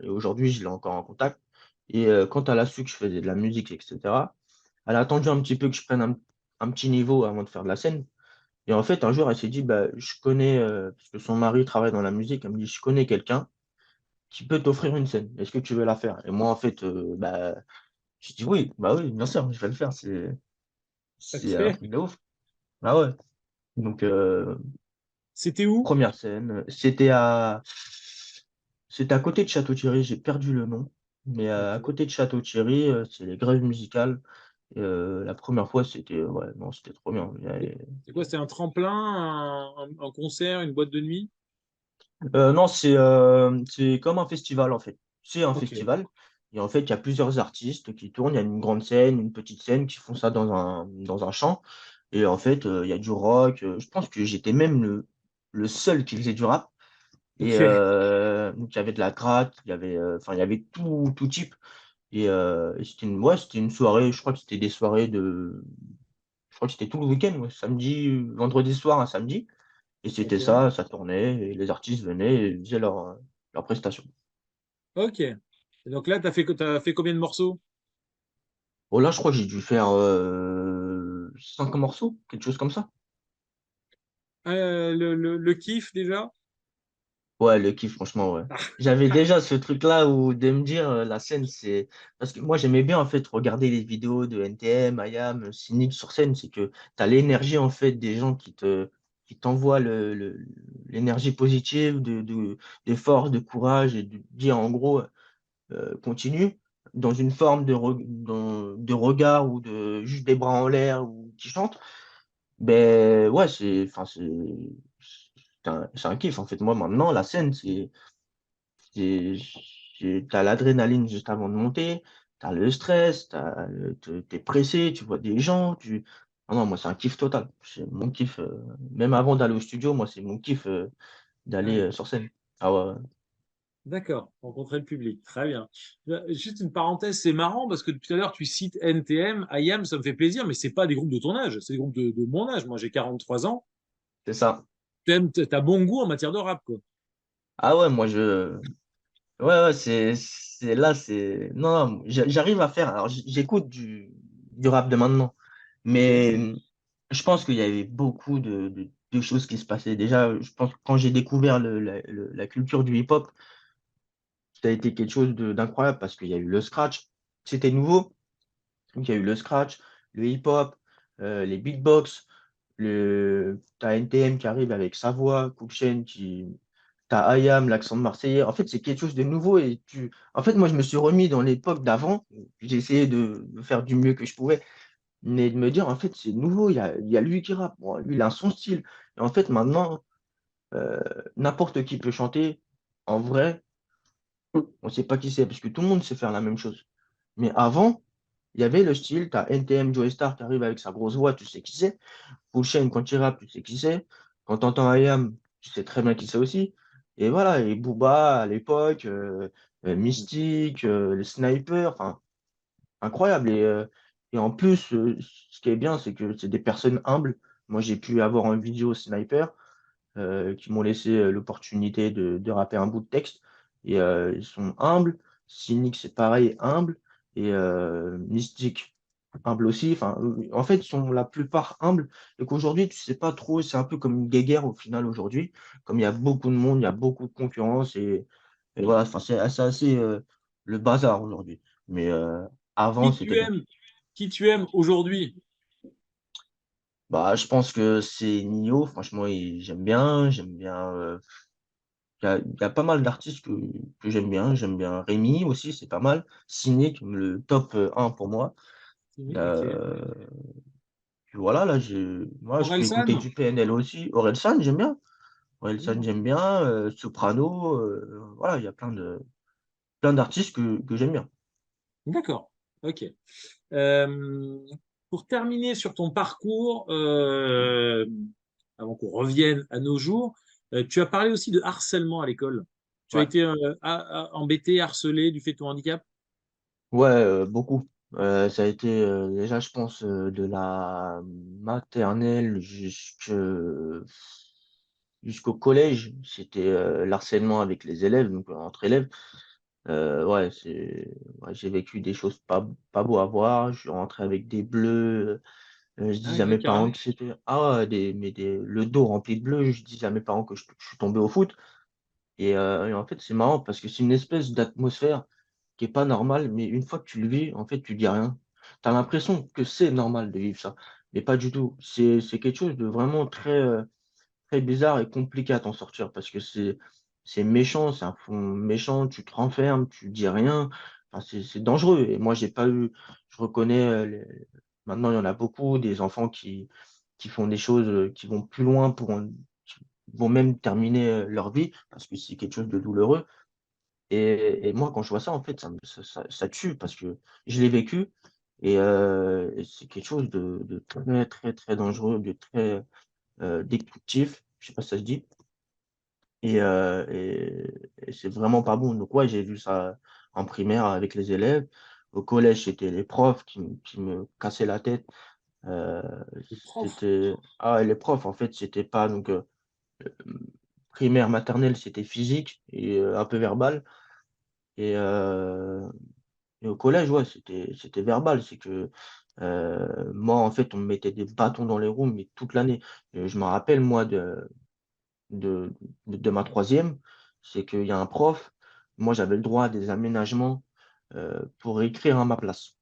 aujourd'hui, je l'ai encore en contact et quand elle a su que je faisais de la musique et cetera, elle a attendu un petit peu que je prenne un petit niveau avant de faire de la scène et en fait, un jour, elle s'est dit: «Bah, je connais», parce que son mari travaille dans la musique, elle me dit: «Je connais quelqu'un qui peut t'offrir une scène. Est-ce que tu veux la faire?» et moi, en fait, bah, j'ai dit: «Oui, bah, oui, bien sûr, je vais le faire, c'est un OK. truc de ouf». Ah ouais, donc C'était où? 1re scène, c'était à côté de Château-Thierry, j'ai perdu le nom, mais à OK. côté de Château-Thierry, c'est les grèves musicales et la 1re fois, c'était ouais, non, c'était trop bien. C'est quoi? C'est un tremplin, un concert, une boîte de nuit? Non, c'est comme un festival, en fait. C'est un OK, festival et en fait, il y a plusieurs artistes qui tournent. Il y a une grande scène, une petite scène qui font ça dans un champ et en fait, il y a du rock, je pense que j'étais même le seul qui faisait du rap et OK. donc il y avait de la gratte, il y avait, enfin, il y avait tout type et c'était une soirée, je crois que c'était des soirées de je crois que c'était tout le week-end, ouais, samedi, vendredi soir à samedi et c'était OK. ça, ça tournait et les artistes venaient et faisaient leurs prestations. OK. Et donc là, t'as fait combien de morceaux? Oh là, je crois que j'ai dû faire, 5 morceaux, quelque chose comme ça. Le kiff déjà? Ouais, le kiff, franchement, ouais. J'avais déjà ce truc-là où de me dire, la scène, c'est parce que moi, j'aimais bien, en fait, regarder les vidéos de NTM, IAM, Cynic sur scène. C'est que tu as l'énergie, en fait, des gens qui t'envoient l'énergie positive de force, de courage et de dire, en gros, continue dans une forme de regard ou de juste des bras en l'air ou qui chantent. Ben ouais, enfin, c'est un kiff, en fait. Moi, maintenant, la scène, c'est tu l'adrénaline juste avant de monter, tu as le stress, tu pressé, tu vois des gens, ah non, moi, c'est un kiff total. C'est mon kiff, même avant d'aller au studio, moi, c'est mon kiff, Ah d'aller, ouais. sur scène. Ah ouais, ouais. D'accord, rencontrer le public, très bien. Juste une parenthèse, c'est marrant parce que depuis tout à l'heure tu cites NTM, IAM, ça me fait plaisir, mais c'est pas des groupes de ton âge, c'est des groupes de mon âge. Moi j'ai 43 ans. C'est ça. T'as bon goût en matière de rap, quoi. Ah ouais, ouais, ouais, non, non, j'arrive à faire, alors j'écoute du rap de maintenant, Ok. mais je pense qu'il y avait beaucoup de choses qui se passaient. Déjà, je pense que quand j'ai découvert la culture du hip-hop, ça a été quelque chose d'incroyable parce qu'il y a eu le scratch, c'était nouveau. Donc, il y a eu le scratch, le hip-hop, les beatbox, t'as NTM qui arrive avec sa voix, Cook Chain t'as IAM, l'accent de Marseillais. En fait, c'est quelque chose de nouveau en fait, moi, je me suis remis dans l'époque d'avant. J'ai essayé de faire du mieux que je pouvais, mais de me dire, en fait, c'est nouveau. Il y a lui qui rappe. Bon, lui, il a son style. Et en fait, maintenant, euh, n'importe qui peut chanter. En vrai, on ne sait pas qui c'est parce que tout le monde sait faire la même chose. Mais avant, il y avait le style. Tu as NTM Joey Star qui arrive avec sa grosse voix, tu sais qui c'est. Cool Chain, quand il rappe, tu sais qui c'est. Quand tu entends IAM, tu sais très bien qui c'est aussi. Et voilà, et Booba à l'époque, Mystique, les snipers, enfin, incroyable. Et en plus, ce qui est bien, c'est que c'est des personnes humbles. Moi, j'ai pu avoir un vidéo sniper qui m'ont laissé l'opportunité de rapper un bout de texte. Et ils sont humbles. Cynic, c'est pareil, humble. Et Mystique, humble aussi. Enfin, en fait, ils sont la plupart humbles. Et qu'aujourd'hui, tu sais pas trop, c'est un peu comme une guéguerre au final aujourd'hui. Comme il y a beaucoup de monde, il y a beaucoup de concurrence. Et voilà, enfin, c'est assez le bazar aujourd'hui. Mais avant, Qui c'était tu bien. aimes, qui tu aimes aujourd'hui? Bah, je pense que c'est Nio. Franchement, j'aime bien. J'aime bien. Il y a pas mal d'artistes que j'aime bien. J'aime bien Rémi aussi, c'est pas mal. Cynic, le top 1 pour moi. Ok. Euh, Puis voilà, là, moi, je peux écouter Orelsan? du PNL aussi. Orelsan, j'aime bien. Orelsan, Hmm, j'aime bien. Soprano, voilà, il y a plein d'artistes que j'aime bien. d'accord, ok. Euh, pour terminer sur ton parcours, avant qu'on revienne à nos jours, tu as parlé aussi de harcèlement à l'école. Tu as Ouais, été embêté, harcelé du fait de ton handicap? ouais, beaucoup. Ça a été déjà, je pense, de la maternelle jusqu'au collège. C'était l'harcèlement avec les élèves, donc entre élèves. Ouais, ouais, j'ai vécu des choses pas beaux à voir. Je suis rentré avec des bleus. Je Ah disais à oui, mes parents carrément. que c'était le dos rempli de bleus. Je disais à mes parents que je suis tombé au foot. Et en fait, c'est marrant parce que c'est une espèce d'atmosphère qui est pas normale, mais une fois que tu le vis, en fait, tu dis rien. Tu as l'impression que c'est normal de vivre ça, mais pas du tout. C'est quelque chose de vraiment très bizarre et compliqué à t'en sortir parce que c'est méchant, c'est un fond méchant, tu te renfermes, tu dis rien. Enfin, c'est dangereux. Et moi, j'ai pas eu, je reconnais, maintenant, il y en a beaucoup, des enfants qui font des choses qui vont plus loin qui vont même terminer leur vie parce que c'est quelque chose de douloureux. Et moi, quand je vois ça, en fait, ça tue parce que je l'ai vécu et c'est quelque chose de très dangereux, de très destructif. Je sais pas si ça se dit. Et c'est vraiment pas bon. Donc ouais, j'ai vu ça en primaire avec les élèves. Au collège, c'était les profs qui me cassaient la tête. Heu, Les profs. les profs, en fait, c'était pas donc, hem, primaire, maternelle, c'était physique et un peu verbal et heu et au collège, ouais, c'était verbal. C'est que, moi, en fait, on me mettait des bâtons dans les roues, mais toute l'année. Je me rappelle, moi, de de ma troisième, c'est qu'il y a un prof, moi j'avais le droit à des aménagements, pour écrire à ma place.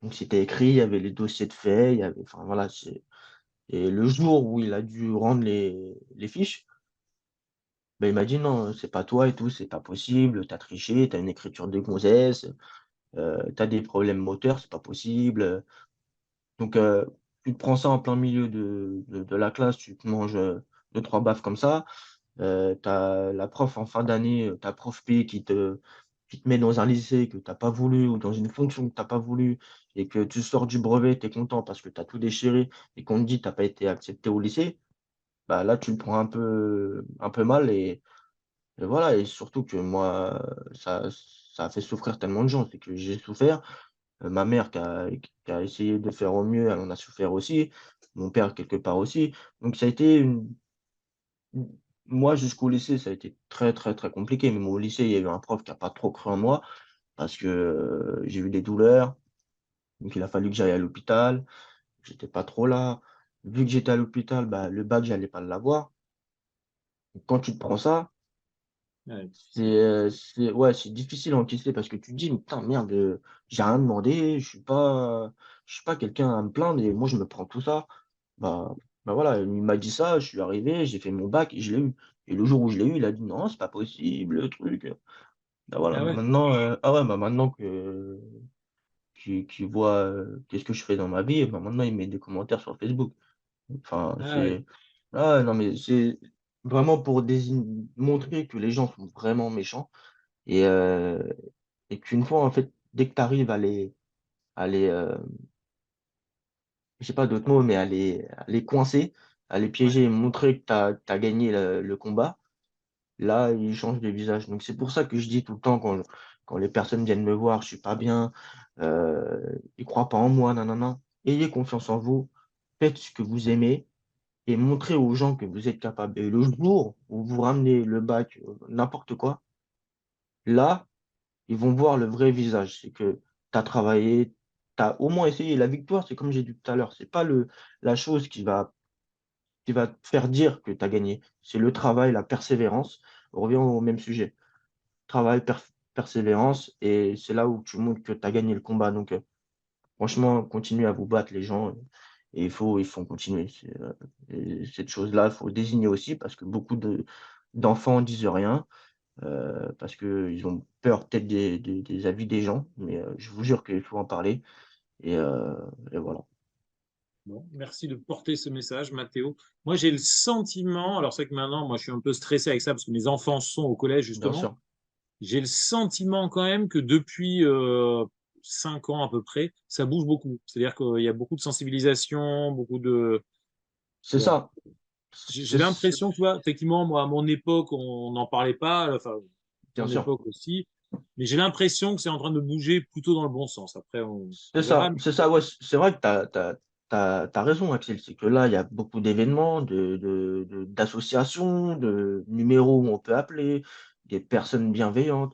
Donc c'était écrit, il y avait les dossiers de faits, il y avait enfin voilà, c'est et le jour où il a dû rendre les fiches, ben il m'a dit: «Non, c'est pas toi et tout, c'est pas possible, tu as triché, tu as une écriture de gonzesse, tu as des problèmes moteurs, c'est pas possible». Donc tu te prends ça en plein milieu de la classe, tu te manges, 2-3 baffes comme ça. Tu as la prof en fin d'année, ta prof P qui te met dans un lycée que tu as pas voulu ou dans une fonction que tu as pas voulu et que tu sors du brevet, tu es content parce que tu as tout déchiré et qu'on te dit: «Tu as pas été accepté au lycée», bah, là, tu le prends un peu mal et voilà et surtout que moi, ça a fait souffrir tellement de gens. C'est que j'ai souffert, ma mère qui a essayé de faire au mieux, elle en a souffert aussi, mon père quelque part aussi. Donc ça a été Mmh, moi, jusqu'au lycée, ça a été très, très, très compliqué. Même au lycée, il y a eu un prof qui a pas trop cru en moi parce que, j'ai eu des douleurs, donc il a fallu que j'aille à l'hôpital. J'étais pas trop là. Vu que j'étais à l'hôpital, bah, le bac, j'allais pas l'avoir. Donc quand tu te prends ça, Ouais. c'est ouais, c'est difficile à encaisser parce que tu te dis: «Mais putain, merde, j'ai rien demandé, je suis pas quelqu'un à me plaindre et moi, je me prends tout ça». Bah voilà, il m'a dit ça, je suis arrivé, j'ai fait mon bac et je l'ai eu et le jour où je l'ai eu, il a dit: «Non, c'est pas possible, le truc». Bah, voilà, Ah ouais. maintenant, ouais, bah, maintenant que qu'il voit, qu'est-ce que je fais dans ma vie, bah, maintenant il met des commentaires sur Facebook. Enfin, Ah ouais. c'est non, mais c'est vraiment pour montrer que les gens sont vraiment méchants et heu et qu'une fois, en fait, dès que tu arrives à les, j'ai pas d'autres mots, mais à les coincer, à les Ouais. piéger et montrer que tu as gagné le combat. Là, ils changent de visage. Donc c'est pour ça que je dis tout le temps quand les personnes viennent me voir, je suis pas bien, ils croient pas en moi, nin. Ayez confiance en vous, faites ce que vous aimez et montrez aux gens que vous êtes capable et le jour où vous ramenez le bac, n'importe quoi, là, ils vont voir le vrai visage. C'est que tu as travaillé, tu as au moins essayé. La victoire, c'est comme j'ai dit tout à l'heure, c'est pas la chose qui va te faire dire que tu as gagné. C'est le travail, la persévérance. On revient au même sujet. Travail, persévérance et c'est là où tu montres que tu as gagné le combat donc franchement, continuez à vous battre les gens et il faut continuer. Et cette chose-là, il faut le désigner aussi parce que beaucoup d'enfants disent rien, parce qu'ils ont peur peut-être des avis des gens, mais je vous jure qu'il faut en parler et heu et voilà. Bon, merci de porter ce message, Mathéo. Moi, j'ai le sentiment, alors c'est vrai que maintenant, moi, je suis un peu stressé avec ça parce que mes enfants sont au collège, Bien justement. sûr. J'ai le sentiment quand même que depuis 5 ans à peu près, ça bouge beaucoup. C'est-à-dire qu'il y a beaucoup de sensibilisation, beaucoup de... C'est Bon, ça. j'ai C'est l'impression, tu vois, effectivement, moi, à mon époque, on n'en parlait pas, enfin, bien ton sûr. époque aussi, mais j'ai l'impression que c'est en train de bouger plutôt dans le bon sens. Après, C'est on verra. ça, c'est ça, ouais, c'est vrai que tu as raison, Axel. C'est que là, il y a beaucoup d'événements, d'associations, de numéros où on peut appeler, des personnes bienveillantes,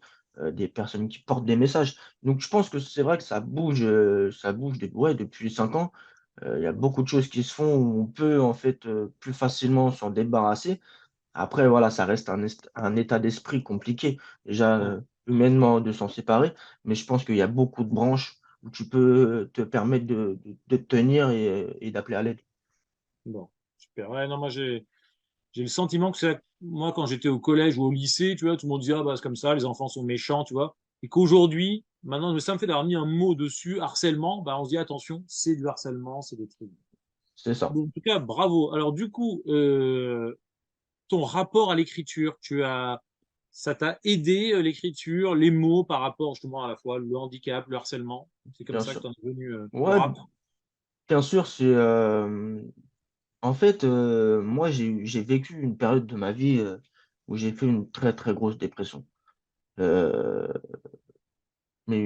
des personnes qui portent des messages. Donc je pense que c'est vrai que ça bouge depuis 5 ans. Il y a beaucoup de choses qui se font où on peut en fait, plus facilement s'en débarrasser. Après voilà, ça reste un état d'esprit compliqué, déjà, Ouais. humainement de s'en séparer, mais je pense qu'il y a beaucoup de branches où tu peux te permettre de te tenir et d'appeler à l'aide. Bon, super. Ouais, non, moi, j'ai le sentiment que c'est moi quand j'étais au collège ou au lycée, tu vois, tout le monde disait ah bah c'est comme ça, les enfants sont méchants, tu vois. Et qu'aujourd'hui, maintenant ça me fait d'avoir mis un mot dessus, harcèlement, bah on se dit attention, c'est du harcèlement, c'est des trucs. C'est ça. Bon, en tout cas, bravo. Alors du coup, ton rapport à l'écriture, ça t'a aidé l'écriture, les mots par rapport justement à la fois le handicap, le harcèlement. C'est comme Bien ça que sûr. tu en es venu au Ouais, rap. bien sûr, en fait, moi j'ai vécu une période de ma vie, où j'ai fait une très, très grosse dépression. Heu, mais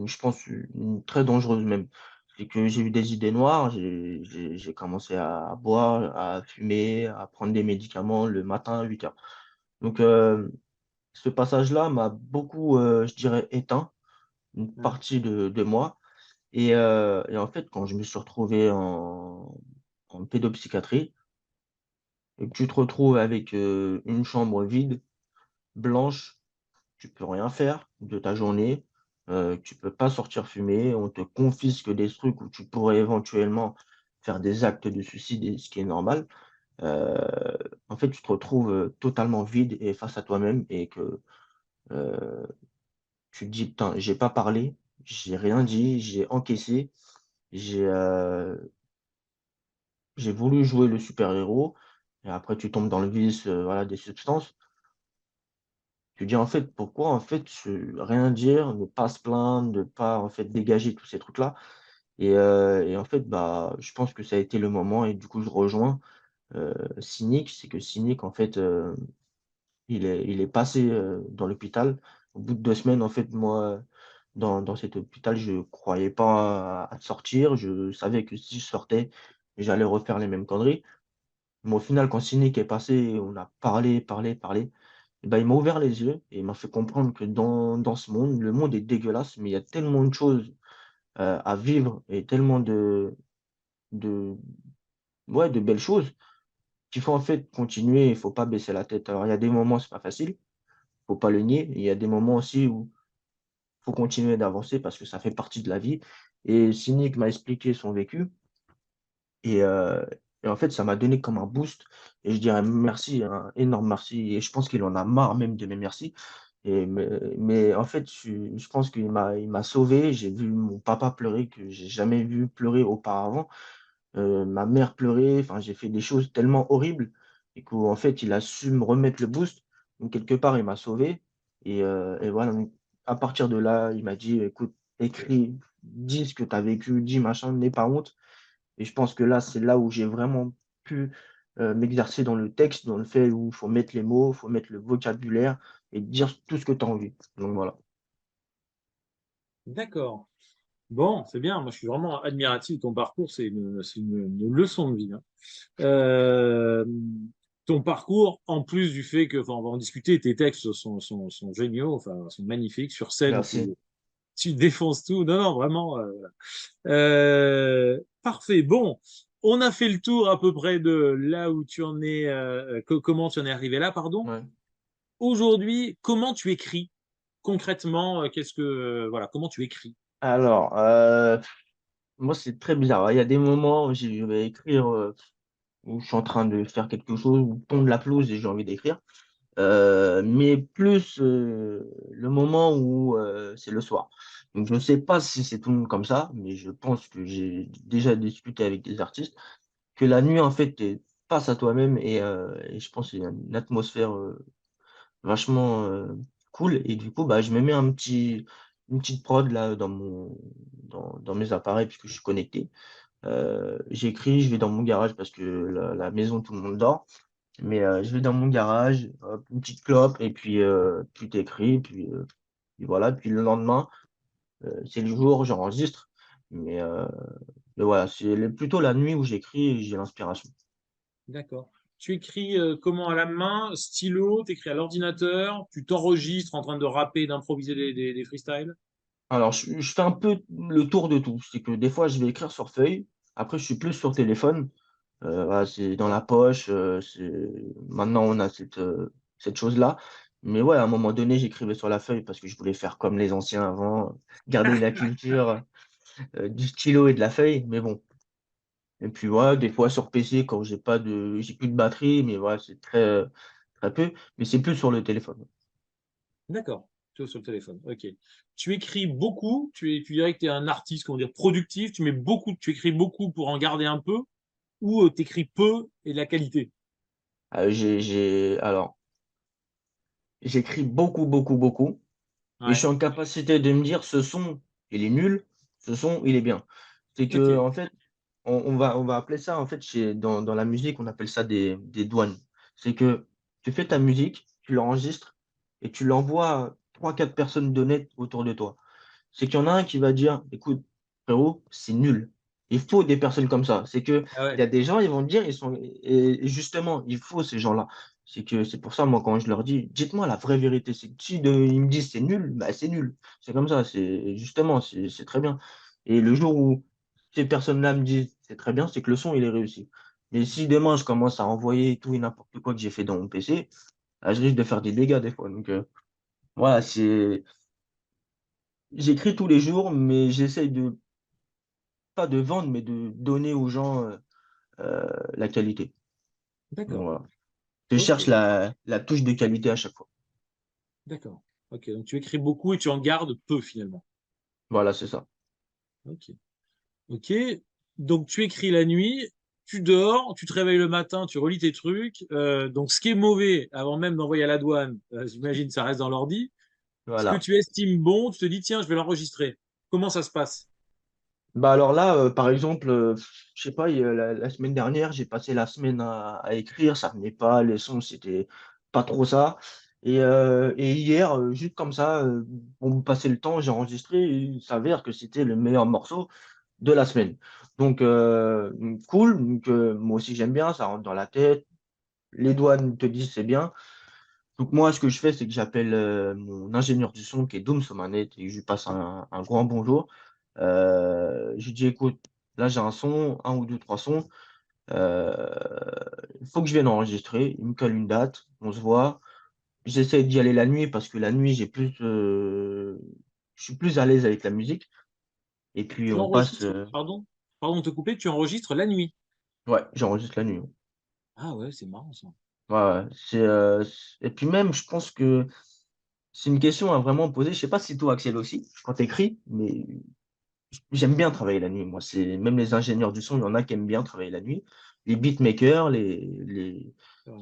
je pense une très dangereuse même. C'est que j'ai eu des idées noires, j'ai commencé à boire, à fumer, à prendre des médicaments le matin à 8 heures. Donc ce passage-là m'a beaucoup, je dirais éteint une Ouais. partie de moi et en fait, quand je me suis retrouvé en pédopsychiatrie et que tu te retrouves avec, une chambre vide, blanche, tu peux rien faire de ta journée, tu peux pas sortir fumer, on te confisque des trucs où tu pourrais éventuellement faire des actes de suicide et ce qui est normal. Heu, En fait, tu te retrouves, totalement vide et face à toi-même et que, heu, tu te dis: «Putain, j'ai pas parlé, j'ai rien dit, j'ai encaissé, j'ai, heu, j'ai voulu jouer le super-héros» et après tu tombes dans le vice, voilà, des substances. Tu dis: «En fait, pourquoi en fait, rien dire, ne pas se plaindre, ne pas en fait dégager tous ces trucs-là?» Et en fait, bah, je pense que ça a été le moment et du coup je rejoins, Cynic. C'est que Cynic en fait, il est passé, dans l'hôpital. Au bout de 2 semaines en fait, moi, dans cet hôpital, je croyais pas à sortir. Je savais que si je sortais, j'allais refaire les mêmes conneries. Mais au final, quand Cynic est passé, on a parlé, parlé, parlé. Et bah, il m'a ouvert les yeux et il m'a fait comprendre que dans ce monde, le monde est dégueulasse, mais il y a tellement de choses, à vivre et tellement de ouais, de belles choses qu'il faut en fait continuer, il faut pas baisser la tête. Alors il y a des moments, c'est pas facile, faut pas le nier. Il y a des moments aussi où faut continuer d'avancer parce que ça fait partie de la vie et Cynic m'a expliqué son vécu et heu et en fait, ça m'a donné comme un boost et je dirais merci, un énorme merci et je pense qu'il en a marre même de mes merci et mais en fait, je pense qu'il m'a sauvé. J'ai vu mon papa pleurer que j'ai jamais vu pleurer auparavant, ma mère pleurer, enfin, j'ai fait des choses tellement horribles et qu'en fait, il a su me remettre le boost. Donc quelque part, il m'a sauvé et voilà, donc à partir de là, il m'a dit: «Écoute, écris, dis ce que tu as vécu, dis machin, n'aie pas honte». Et je pense que là, c'est là où j'ai vraiment pu, m'exercer dans le texte, dans le fait où il faut mettre les mots, il faut mettre le vocabulaire et dire tout ce que tu as envie. Donc voilà. D'accord. Bon, c'est bien. Moi, je suis vraiment admiratif de ton parcours. C'est une leçon de vie, hein. Euh, Ton parcours, en plus du fait que, enfin, on va en discuter, tes textes sont géniaux, enfin, sont magnifiques. Sur scène, Merci. tu défonces tout. Non, non, vraiment. Parfait. Bon, on a fait le tour à peu près de là où tu en es, comment tu en es arrivé là, pardon. Ouais. Aujourd'hui, comment tu écris concrètement? Voilà, comment tu écris? Alors, moi, c'est très bizarre. Il y a des moments où je vais écrire, où je suis en train de faire quelque chose, ou tondre la pelouse et j'ai envie d'écrire. Mais plus, le moment où, c'est le soir. Donc je ne sais pas si c'est tout le monde comme ça, mais je pense que j'ai déjà discuté avec des artistes, que la nuit, en fait, tu es face à toi-même et je pense qu'il y a une atmosphère, vachement, cool et du coup, bah, je me mets une petite prod là dans mes appareils puisque je suis connecté. J'écris, je vais dans mon garage parce que la maison, tout le monde dort. Mais je vais dans mon garage, hop, une petite clope et puis tu écris, puis voilà. Puis le lendemain, c'est le jour, j'enregistre. Mais heu, mais voilà, c'est plutôt la nuit où j'écris et j'ai l'inspiration. D'accord. Tu écris comment à la main, stylo, tu écris à l'ordinateur, tu t'enregistres en train de rapper, d'improviser des freestyles? Alors je fais un peu le tour de tout. C'est que des fois, je vais écrire sur feuille, après je suis plus sur téléphone. Voilà, c'est dans la poche, maintenant on a cette chose-là. Mais ouais, à un moment donné, j'écrivais sur la feuille parce que je voulais faire comme les anciens avant, garder la culture, du stylo et de la feuille. Mais bon, et puis voilà, des fois sur PC quand j'ai plus de batterie, mais voilà, c'est très, très peu, mais c'est plus sur le téléphone. D'accord. Tu sur le téléphone. Ok. Tu écris beaucoup. Tu dirais que tu es un artiste, comment dire, productif. Tu écris beaucoup pour en garder un peu, ou tu écris peu et de la qualité. Alors, j'écris beaucoup, beaucoup, beaucoup et je suis Ouais. en capacité de me dire: «Ce son, il est nul, ce son, il est bien». C'est Ok. que en fait, on va appeler ça en fait dans la musique, on appelle ça des douanes. C'est que tu fais ta musique, tu l'enregistres et tu l'envoies à 3-4 personnes d'honnêtes autour de toi. C'est qu'il y en a un qui va dire: «Écoute, frérot, c'est nul». Il faut des personnes comme ça. C'est qu'il Ah ouais, y a des gens, ils vont te dire, ils sont et justement, il faut ces gens-là. C'est pour ça, moi, quand je leur dis: «Dites-moi la vraie vérité». C'est que si ils me disent: «C'est nul», bah, c'est nul. C'est comme ça, c'est justement, c'est très bien et le jour où ces personnes-là me disent: «C'est très bien», c'est que le son, il est réussi. Mais si demain, je commence à envoyer tout et n'importe quoi que j'ai fait dans mon PC, bah, je risque de faire des dégâts des fois donc voilà, c'est j'écris tous les jours, mais j'essaye de pas de vendre, mais de donner aux gens, la qualité. Donc d'accord. voilà. Je Ok, cherche la touche de qualité à chaque fois. d'accord. Ok, donc tu écris beaucoup et tu en gardes peu finalement. Voilà, c'est ça. Ok. Ok. Donc tu écris la nuit, tu dors, tu te réveilles le matin, tu relis tes trucs. Donc ce qui est mauvais, avant même d'envoyer à la douane, j'imagine ça reste dans l'ordi. Ce que Voilà. tu estimes bon, tu te dis tiens, je vais l'enregistrer. Comment ça se passe? Bah, alors là, par exemple, je sais pas, il y a la semaine dernière, j'ai passé la semaine à écrire, ça venait pas, les sons, c'était pas trop ça et hier, juste comme ça, pour me passer le temps, j'ai enregistré et il s'avère que c'était le meilleur morceau de la semaine. Cool, moi aussi j'aime bien, ça rentre dans la tête. Les douanes te disent: «C'est bien». Donc moi, ce que je fais, c'est que j'appelle, mon ingénieur du son qui est Doom Somanet et je lui passe un grand bonjour. Je lui dis: «Écoute, là, j'ai un son, un ou deux trois sons, heu, il faut que je vienne enregistrer». Il me colle une date, on se voit. J'essaie d'y aller la nuit parce que la nuit, je suis plus à l'aise avec la musique et puis Tu on passe, enregistres, pardon de te couper, tu enregistres la nuit. ouais, j'enregistre la nuit, ouais. Ah ouais, c'est marrant ça. Ouais, ouais, et puis même, je pense que c'est une question à vraiment poser. Je sais pas si toi, Axel, aussi, quand tu écris, mais j'aime bien travailler la nuit, moi. C'est même les ingénieurs du son, il y en a qui aiment bien travailler la nuit. Les beatmakers,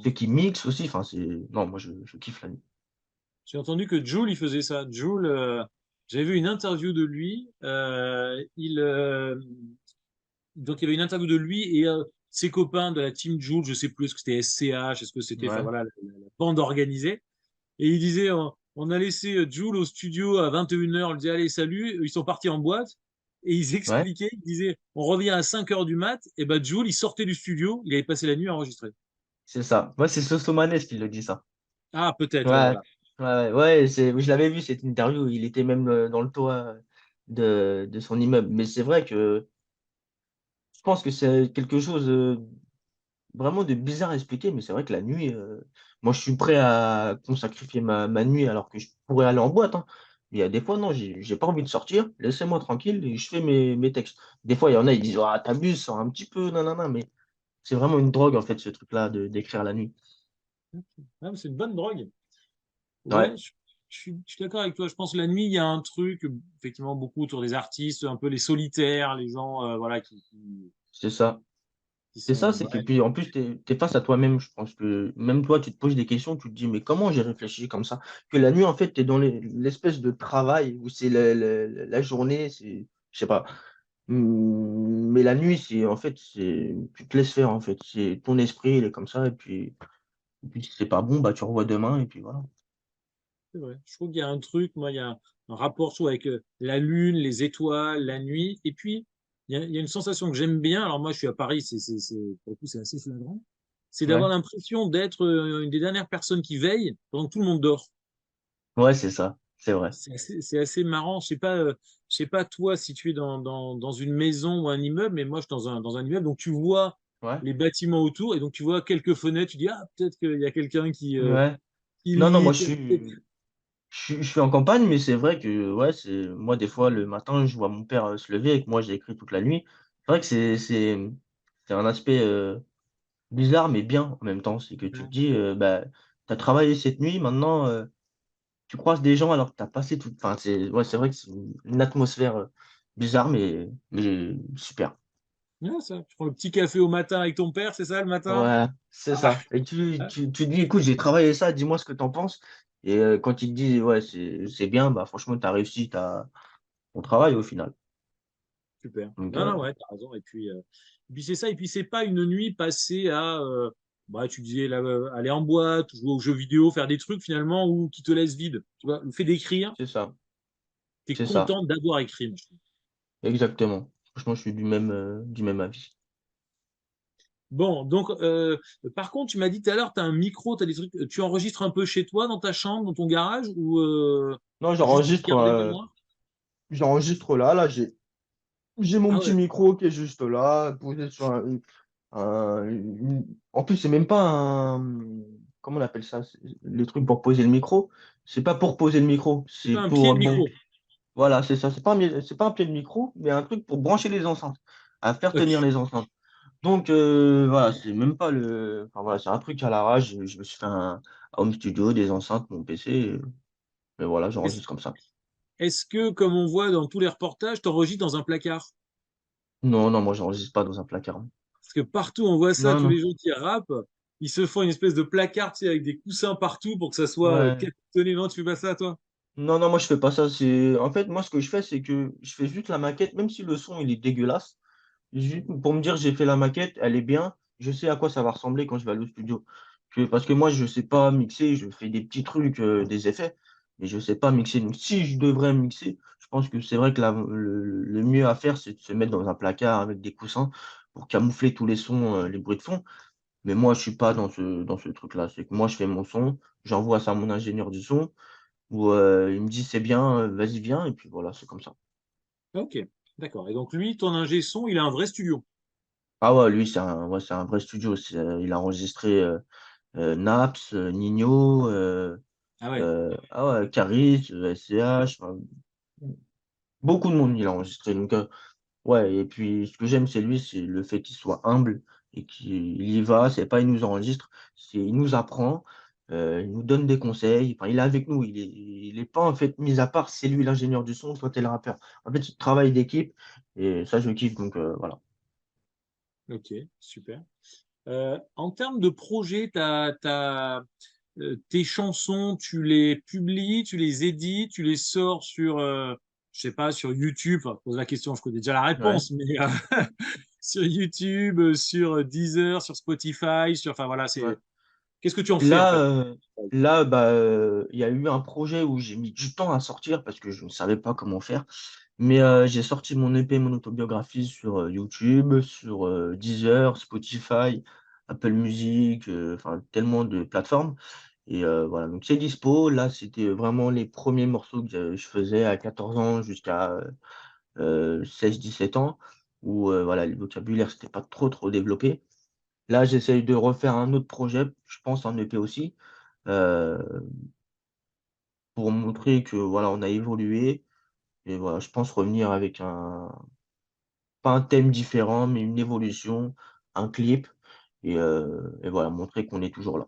ceux qui mixent aussi, enfin, non, moi, je kiffe la nuit. J'ai entendu que Jul, il faisait ça. Jul, j'avais vu une interview de lui. Donc, il y avait une interview de lui et ses copains de la team Jul, je sais plus, est-ce que c'était SCH, est-ce que c'était, enfin Ouais, voilà, la bande organisée. Et il disait, on a laissé Jul au studio à 21 heures, on lui dit, allez, salut. Ils sont partis en boîte. Et ils ouais, expliquaient, ils disaient, on revient à 5 heures du mat. Et ben, Jul, il sortait du studio, il avait passé la nuit à enregistrer. c'est ça. Moi, c'est Sosomanes qui le dit ça. Ah, peut-être, ouais, Ouais, voilà. ouais, ouais, je l'avais vu cette interview, il était même, dans le toit, de son immeuble. Mais c'est vrai que je pense que c'est quelque chose, vraiment de bizarre à expliquer, mais c'est vrai que la nuit, moi je suis prêt à sacrifier ma nuit alors que je pourrais aller en boîte, hein. Il y a des fois, non, j'ai pas envie de sortir, laissez-moi tranquille et je fais mes textes. Des fois, il y en a, ils disent: «Ah, tu abuses, sors un petit peu, nanana», mais c'est vraiment une drogue en fait ce truc-là de d'écrire la nuit. Ah, mais c'est une bonne drogue. Ouais, Ouais, je suis d'accord avec toi. Je pense que la nuit, il y a un truc, effectivement, beaucoup autour des artistes, un peu les solitaires, les gens, voilà, c'est ça. qui C'est ça, sont. c'est que Ouais, puis en plus tu es face à toi-même. Je pense que même toi, tu te poses des questions, tu te dis: «Mais comment j'ai réfléchi comme ça?» Que la nuit en fait, tu es dans l'espèce de travail où c'est la journée, c'est je sais pas. Mais la nuit, c'est en fait, c'est tu te laisses faire, en fait. C'est ton esprit, il est comme ça et puis si c'est pas bon, bah, tu revois demain et puis voilà. c'est vrai. Je trouve qu'il y a un truc, moi, il y a un rapport soit avec la lune, les étoiles, la nuit. Et puis, il y a une sensation que j'aime bien. Alors, moi, je suis à Paris, pour le coup, c'est assez flagrant. C'est d'avoir Ouais, l'impression d'être une des dernières personnes qui veillent pendant que tout le monde dort. ouais, c'est ça, c'est vrai. C'est assez marrant. Je sais pas toi si tu es dans une maison ou un immeuble, mais moi je suis dans un immeuble, donc tu vois Ouais, les bâtiments autour et donc tu vois quelques fenêtres, tu dis ah peut-être qu'il y a quelqu'un ouais. qui Non, non, lit, moi, peut-être. je suis en campagne, mais c'est vrai que, ouais, c'est moi, des fois, le matin, je vois mon père, se lever et que moi, j'ai écrit toute la nuit. C'est vrai que c'est un aspect, bizarre, mais bien, en même temps. C'est que tu te dis, bah, tu as travaillé cette nuit, maintenant, tu croises des gens alors que tu as passé toute enfin, c'est vrai que c'est une atmosphère, bizarre, mais super. Ouais, ça. Tu prends le petit café au matin avec ton père, c'est ça le matin? Ouais, c'est Ah, ça et ah, tu te dis: «Écoute, j'ai travaillé ça, dis-moi ce que tu en penses» et quand il te dit: «Ouais, c'est bien», bah, franchement, tu as réussi ton travail au final. super. Donc Non, non, ouais, t'as raison. Et puis c'est ça. Et puis c'est pas une nuit passée à bah, tu disais là, aller en boîte, jouer aux jeux vidéo, faire des trucs finalement ou qui te laissent vide. Tu vois, le fait d'écrire, C'est ça, tu es c'est ça, content d'avoir écrit, moi, je trouve. exactement. Franchement, je suis du même avis. Bon, donc, par contre, tu m'as dit tout à l'heure, tu as un micro, tu as des trucs, tu enregistres un peu chez toi, dans ta chambre, dans ton garage, ou Non, juste pour garder mémoire? j'enregistre là, j'ai mon Ah petit ouais, micro qui est juste là, posé sur en plus, c'est même pas un, comment on appelle ça? Les trucs pour poser le micro. C'est pas pour poser le micro, c'est c'est pas un pied pour, de bon, micro. voilà, c'est ça. C'est pas un pied de micro, mais un truc pour brancher les enceintes, à faire Ok. tenir les enceintes. Donc, voilà, c'est même pas le, enfin voilà, c'est un truc à l'arrache. Je me suis fait un home studio, des enceintes, mon PC, et voilà, Est-ce, j'enregistre comme ça. est-ce que, comme on voit dans tous les reportages, tu enregistres dans un placard? Non, non, moi, j'enregistre pas dans un placard. Parce que partout, on voit ça, Non, tous non. les gens qui rappent, ils se font une espèce de placard, tu sais, avec des coussins partout pour que ça soit Ouais. capitonné. Non, tu fais pas ça, toi? Non, non, moi je fais pas ça. En fait, moi ce que je fais, c'est que je fais juste la maquette, même si le son il est dégueulasse, juste pour me dire j'ai fait la maquette, elle est bien, je sais à quoi ça va ressembler quand je vais aller au studio. Parce que moi je sais pas mixer, je fais des petits trucs, des effets, mais je sais pas mixer. Donc si je devrais mixer, je pense que c'est vrai que le mieux à faire, c'est de se mettre dans un placard avec des coussins pour camoufler tous les sons, les bruits de fond. Mais moi je suis pas dans ce truc-là. C'est que moi je fais mon son, j'envoie ça à mon ingénieur du son où il me dit: «C'est bien, vas-y viens» et puis voilà, c'est comme ça. Ok, d'accord. Et donc, lui, ton ingé son, il a un vrai studio. Ah ouais, lui, c'est un vrai studio. Il a enregistré, Naps, Ninho, Ah ouais. ah ouais, Caris, SCH, enfin, beaucoup de monde il a enregistré donc ouais et puis ce que j'aime chez lui, c'est le fait qu'il soit humble et qu'il y va, c'est pas il nous enregistre, c'est il nous apprend, il nous donne des conseils, enfin il est avec nous, il est pas en fait mis à part, c'est lui l'ingénieur du son, toi tu es le rappeur. En fait, c'est travail d'équipe et ça je kiffe donc voilà. Ok, super. En termes de projet, tes chansons, tu les publies, tu les édites, tu les sors sur, je sais pas, sur YouTube. Enfin, je pose la question, je connais déjà la Ouais. réponse, mais sur YouTube, sur Deezer, sur Spotify, sur, enfin voilà, Ouais. qu'est-ce que tu en fais en Là, fait? bah, il y a eu un projet où j'ai mis du temps à sortir parce que je ne savais pas comment faire. Mais, j'ai sorti mon EP, mon autobiographie sur, YouTube, sur, Deezer, Spotify, Apple Music, enfin tellement de plateformes et voilà, donc c'est dispo. Là, c'était vraiment les premiers morceaux que je faisais à 14 ans jusqu'à, 16-17 ans où, voilà, le vocabulaire, c'était pas trop développé. Là, j'essaye de refaire un autre projet, je pense un EP aussi, heu, pour montrer que voilà, on a évolué et voilà, je pense revenir avec pas un thème différent, mais une évolution, un clip et voilà, montrer qu'on est toujours là.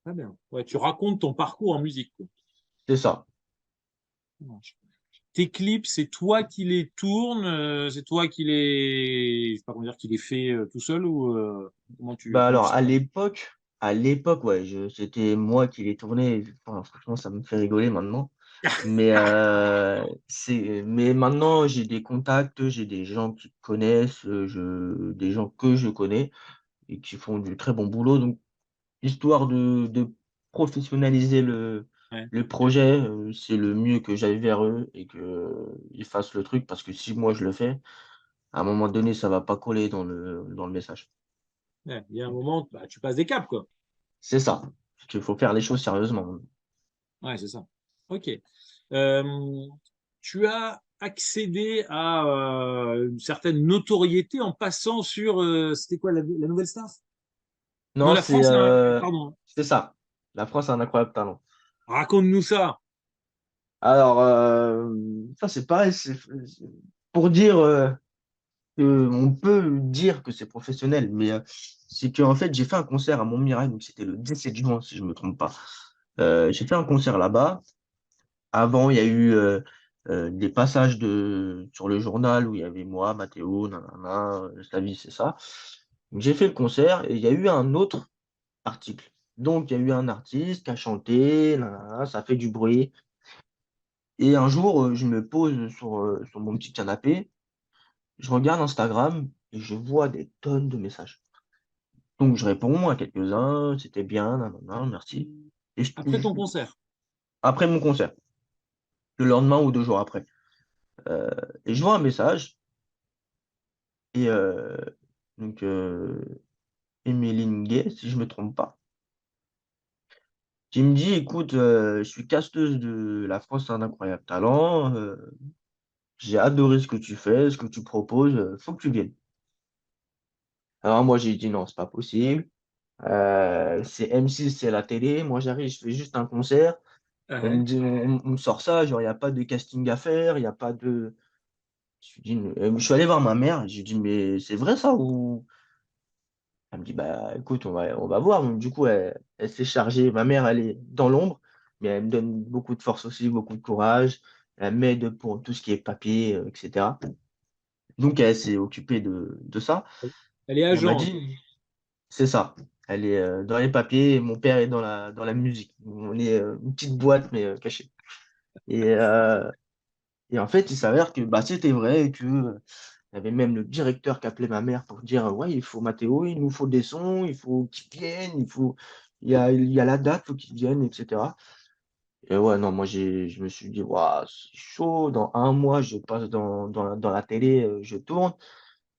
Très bien. Ouais, tu racontes ton parcours en musique, quoi. C'est ça. Tes clips, c'est toi qui les tournes, c'est toi qui les, je sais pas comment dire, qui les fait tout seul ou Bah, comment tu alors sais pas. à l'époque, ouais, c'était moi qui les tournais, enfin, franchement, ça me fait rigoler maintenant. Mais, mais maintenant, j'ai des contacts, j'ai des gens qui connaissent, des gens que je connais et qui font du très bon boulot. Donc, histoire de professionnaliser Ouais, le projet, c'est le mieux que j'aille vers eux et qu'ils fassent le truc parce que si moi je le fais, à un moment donné, ça va pas coller dans le message. ouais. Il y a un moment, bah, tu passes des caps, quoi. C'est ça, parce qu'il faut faire les choses sérieusement. Ouais, c'est ça. Ok. Euh, Tu as accédé à une certaine notoriété en passant sur, c'était quoi, la Nouvelle Star? Non, Non, la France, pardon. c'est ça. La France a un incroyable talent. Raconte-nous ça. Alors, ça c'est pareil, pour dire, on peut dire que c'est professionnel, mais, c'est qu'en fait, j'ai fait un concert à Montmirail, donc c'était le 17 juin, si je me trompe pas. J'ai fait un concert là-bas. Avant, il y a eu, des passages sur le journal où il y avait moi, Mathéo, nanana, sa vie, c'est ça. Donc j'ai fait le concert et il y a eu un autre article. Donc il y a eu un artiste qui a chanté, nanana, ça fait du bruit et un jour, je me pose sur mon petit canapé, je regarde Instagram et je vois des tonnes de messages. Donc je réponds à quelques-uns, c'était bien, nanana, merci. Et Après ton concert. après mon concert, le lendemain ou 2 jours après. Euh, et je vois un message, et donc Emeline Gay, si je me trompe pas, qui me dit, écoute, je suis casteuse de La France a un incroyable talent, j'ai adoré ce que tu fais, ce que tu proposes, faut que tu viennes. Alors moi j'ai dit non, c'est pas possible. C'est M6, c'est la télé. Moi j'arrive, je fais juste un concert. Ouais. On me sort ça, genre il n'y a pas de casting à faire, il n'y a pas de. Je suis allé voir ma mère, j'ai dit mais c'est vrai ça ou. Elle me dit bah écoute, on va voir. Donc du coup, elle s'est chargée. Ma mère, elle est dans l'ombre, mais elle me donne beaucoup de force aussi, beaucoup de courage. Elle m'aide pour tout ce qui est papier, etc. Donc elle s'est occupée de ça. Elle est Et elle m'a agente. dit, c'est ça. Elle est dans les papiers et mon père est dans la musique. On est une petite boîte, mais cachée. Et, euh, et en fait, il s'avère que bah, c'était vrai et que il y avait même le directeur qui appelait ma mère pour dire ouais, il faut Mathéo, il nous faut des sons, il faut qu'il vienne, il y a la date, il faut qu'il vienne, etc. Et ouais, non, moi je me suis dit, waouh, c'est chaud, dans 1 mois, je passe dans la télé, je tourne.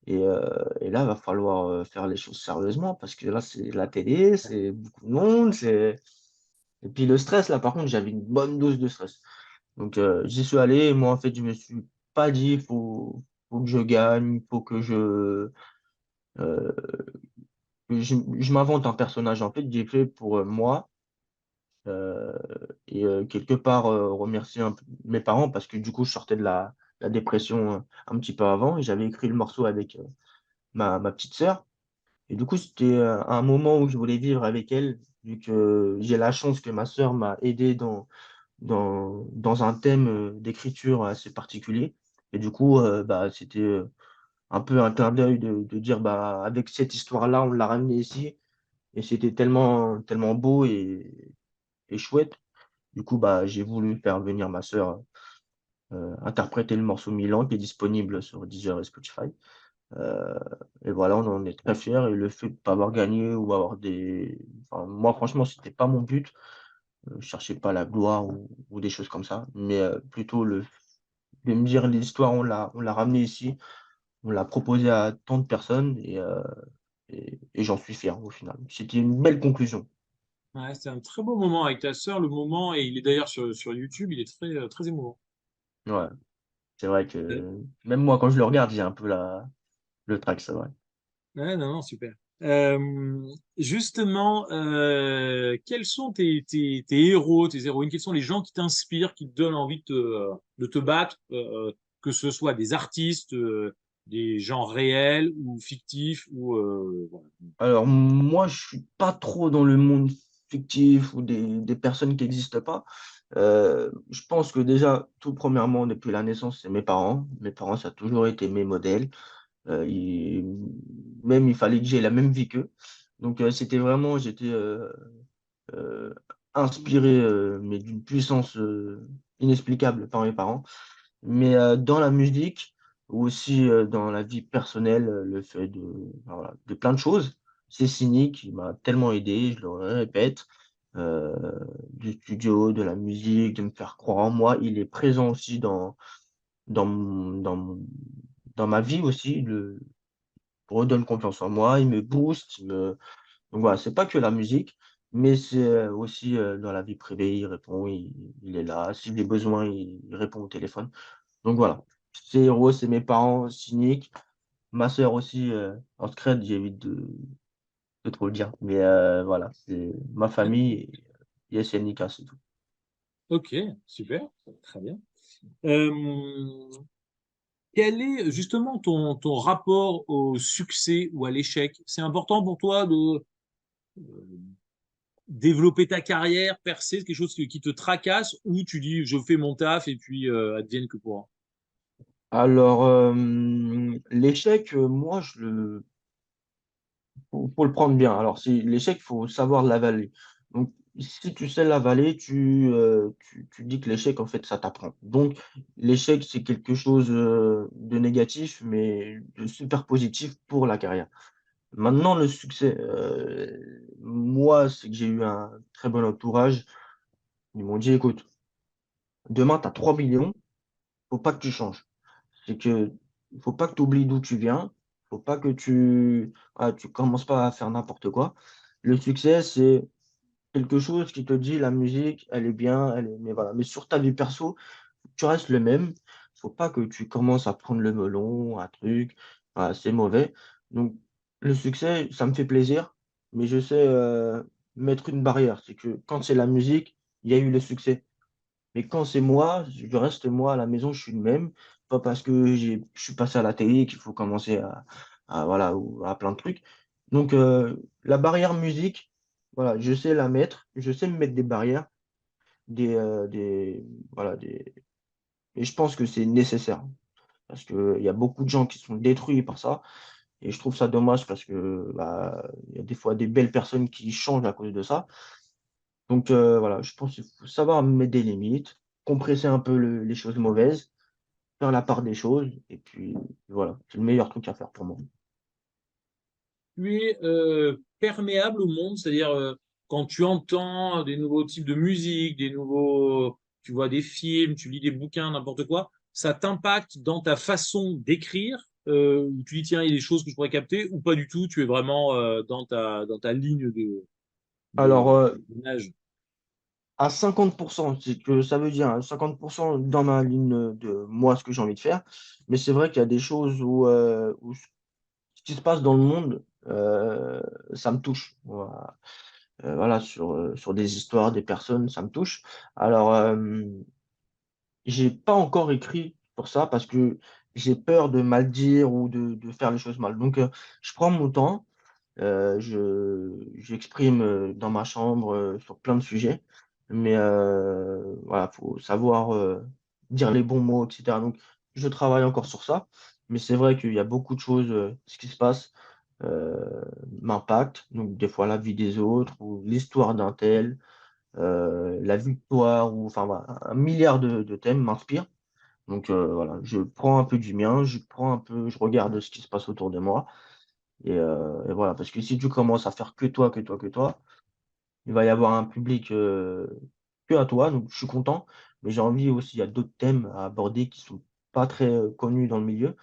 Et là, il va falloir faire les choses sérieusement parce que là, c'est la télé, c'est beaucoup de monde. Et puis le stress, là, par contre, j'avais une bonne dose de stress. Donc, j'y suis allé. Et moi, en fait, je me suis pas dit, faut que je gagne, il faut euh, que je m'invente un personnage. En fait, j'ai fait pour moi euh, et quelque part remercier un peu mes parents parce que du coup, je sortais de la dépression un petit peu avant et j'avais écrit le morceau avec ma petite sœur. Et du coup, c'était un moment où je voulais vivre avec elle, vu que j'ai la chance que ma sœur m'a aidé dans un thème d'écriture assez particulier. Et du coup, bah, c'était un peu un clin d'œil de dire, bah, avec cette histoire-là, on l'a ramené ici. Et c'était tellement, tellement beau et chouette. Du coup, bah, j'ai voulu faire venir ma sœur interpréter le morceau Milan, qui est disponible sur Deezer et Spotify. Euh, et voilà, on en est très fiers. Et le fait de ne pas avoir gagné ou avoir des. Enfin, moi, franchement, c'était pas mon but. Je cherchais pas la gloire ou des choses comme ça. Mais plutôt de me dire l'histoire, on l'a ramené ici. On l'a proposé à tant de personnes et j'en suis fier au final. C'était une belle conclusion. Ouais, c'était un très beau moment avec ta sœur, le moment, et il est d'ailleurs sur YouTube, il est très, très émouvant. Ouais, c'est vrai Euh, que même moi, quand je le regarde, j'ai un peu le trac, c'est vrai. Ouais, non, non, super. Justement, quels sont tes héros, tes héroïnes? Quels sont les gens qui t'inspirent, qui te donnent envie de te battre, que ce soit des artistes, des gens réels ou fictifs, ou voilà. Alors, moi, je suis pas trop dans le monde fictif ou des personnes qui n'existent pas. Je pense que déjà, tout premièrement, depuis la naissance, c'est mes parents. Mes parents, ça a toujours été mes modèles. Même, il fallait que j'ai la même vie qu'eux. Donc, c'était vraiment, j'étais euh, inspiré, mais d'une puissance inexplicable par mes parents. Mais dans la musique, ou aussi dans la vie personnelle, le fait voilà, de plein de choses, c'est Cynique qui m'a tellement aidé, je le répète, euh, du studio, de la musique, de me faire croire en moi. Il est présent aussi dans, mon- dans, mon- dans ma vie aussi, redonne confiance en moi, il me booste. Donc voilà, c'est pas que la musique, mais c'est aussi dans la vie privée, il répond, il est là. Si j'ai besoin, il répond au téléphone. Donc voilà, ces héros, c'est mes parents cyniques, ma sœur aussi en secret, j'évite de trop le dire. Mais voilà, c'est ma famille et Yes et Nika, c'est tout. Ok, super, très bien. Euh, Quel est justement ton rapport au succès ou à l'échec? C'est important pour toi de développer ta carrière, percer, quelque chose qui te tracasse, ou tu dis je fais mon taf et puis advienne que pourra. Alors, l'échec, moi, faut le prendre bien. Alors, l'échec, il faut savoir l'avaler. Donc, si tu sais l'avaler, tu dis que l'échec, en fait, ça t'apprend. Donc, l'échec, c'est quelque chose de négatif, mais de super positif pour la carrière. Maintenant, le succès, moi, c'est que j'ai eu un très bon entourage. Ils m'ont dit, écoute, demain, tu as 3 millions, faut pas que tu changes. C'est que, faut pas que tu oublies d'où tu viens. Faut pas que tu commences pas à faire n'importe quoi. Le succès, c'est quelque chose qui te dit la musique, elle est bien, mais voilà. Mais sur ta vie perso, tu restes le même. Faut pas que tu commences à prendre le melon, un truc, voilà, c'est mauvais. Donc le succès, ça me fait plaisir, mais je sais, mettre une barrière. C'est que quand c'est la musique, il y a eu le succès. Mais quand c'est moi, je reste moi à la maison, je suis le même. Pas parce que je suis passé à la télé qu'il faut commencer à voilà, ou à plein de trucs. Donc la barrière musique, voilà, je sais la mettre, je sais me mettre des barrières, des voilà, des et je pense que c'est nécessaire. Parce qu'il y a beaucoup de gens qui sont détruits par ça et je trouve ça dommage parce que, bah, il y a des fois des belles personnes qui changent à cause de ça. Donc voilà, je pense qu'il faut savoir mettre des limites, compresser un peu les choses mauvaises, faire la part des choses et puis voilà, c'est le meilleur truc à faire pour moi. Tu es perméable au monde, c'est-à-dire quand tu entends des nouveaux types de musique, des nouveaux, tu vois des films, tu lis des bouquins, n'importe quoi, ça t'impacte dans ta façon d'écrire, où tu dis tiens, il y a des choses que je pourrais capter, ou pas du tout, tu es vraiment dans ta ligne Alors, de nage. à 50, c'est que ça veut dire, hein, 50 dans ma ligne, de moi, ce que j'ai envie de faire. Mais c'est vrai qu'il y a des choses où ce qui se passe dans le monde, ça me touche. Voilà, sur des histoires, des personnes, ça me touche. Alors, j'ai pas encore écrit pour ça parce que j'ai peur de mal dire ou de faire les choses mal. Donc, je prends mon temps, j'exprime, dans ma chambre, sur plein de sujets, mais voilà, faut savoir, dire les bons mots et cetera. Donc je travaille encore sur ça, mais c'est vrai qu'il y a beaucoup de choses, ce qui se passe, heu, m'impacte. Donc des fois la vie des autres ou l'histoire d'un tel, la victoire ou enfin voilà, un milliard de thèmes m'inspirent. Donc voilà, je prends un peu du mien, je regarde ce qui se passe autour de moi et voilà, parce que si tu commences à faire que toi, que toi, que toi, il va y avoir un public, que à toi, donc je suis content, mais j'ai envie aussi, il y a d'autres thèmes à aborder qui sont pas très, connus dans le milieu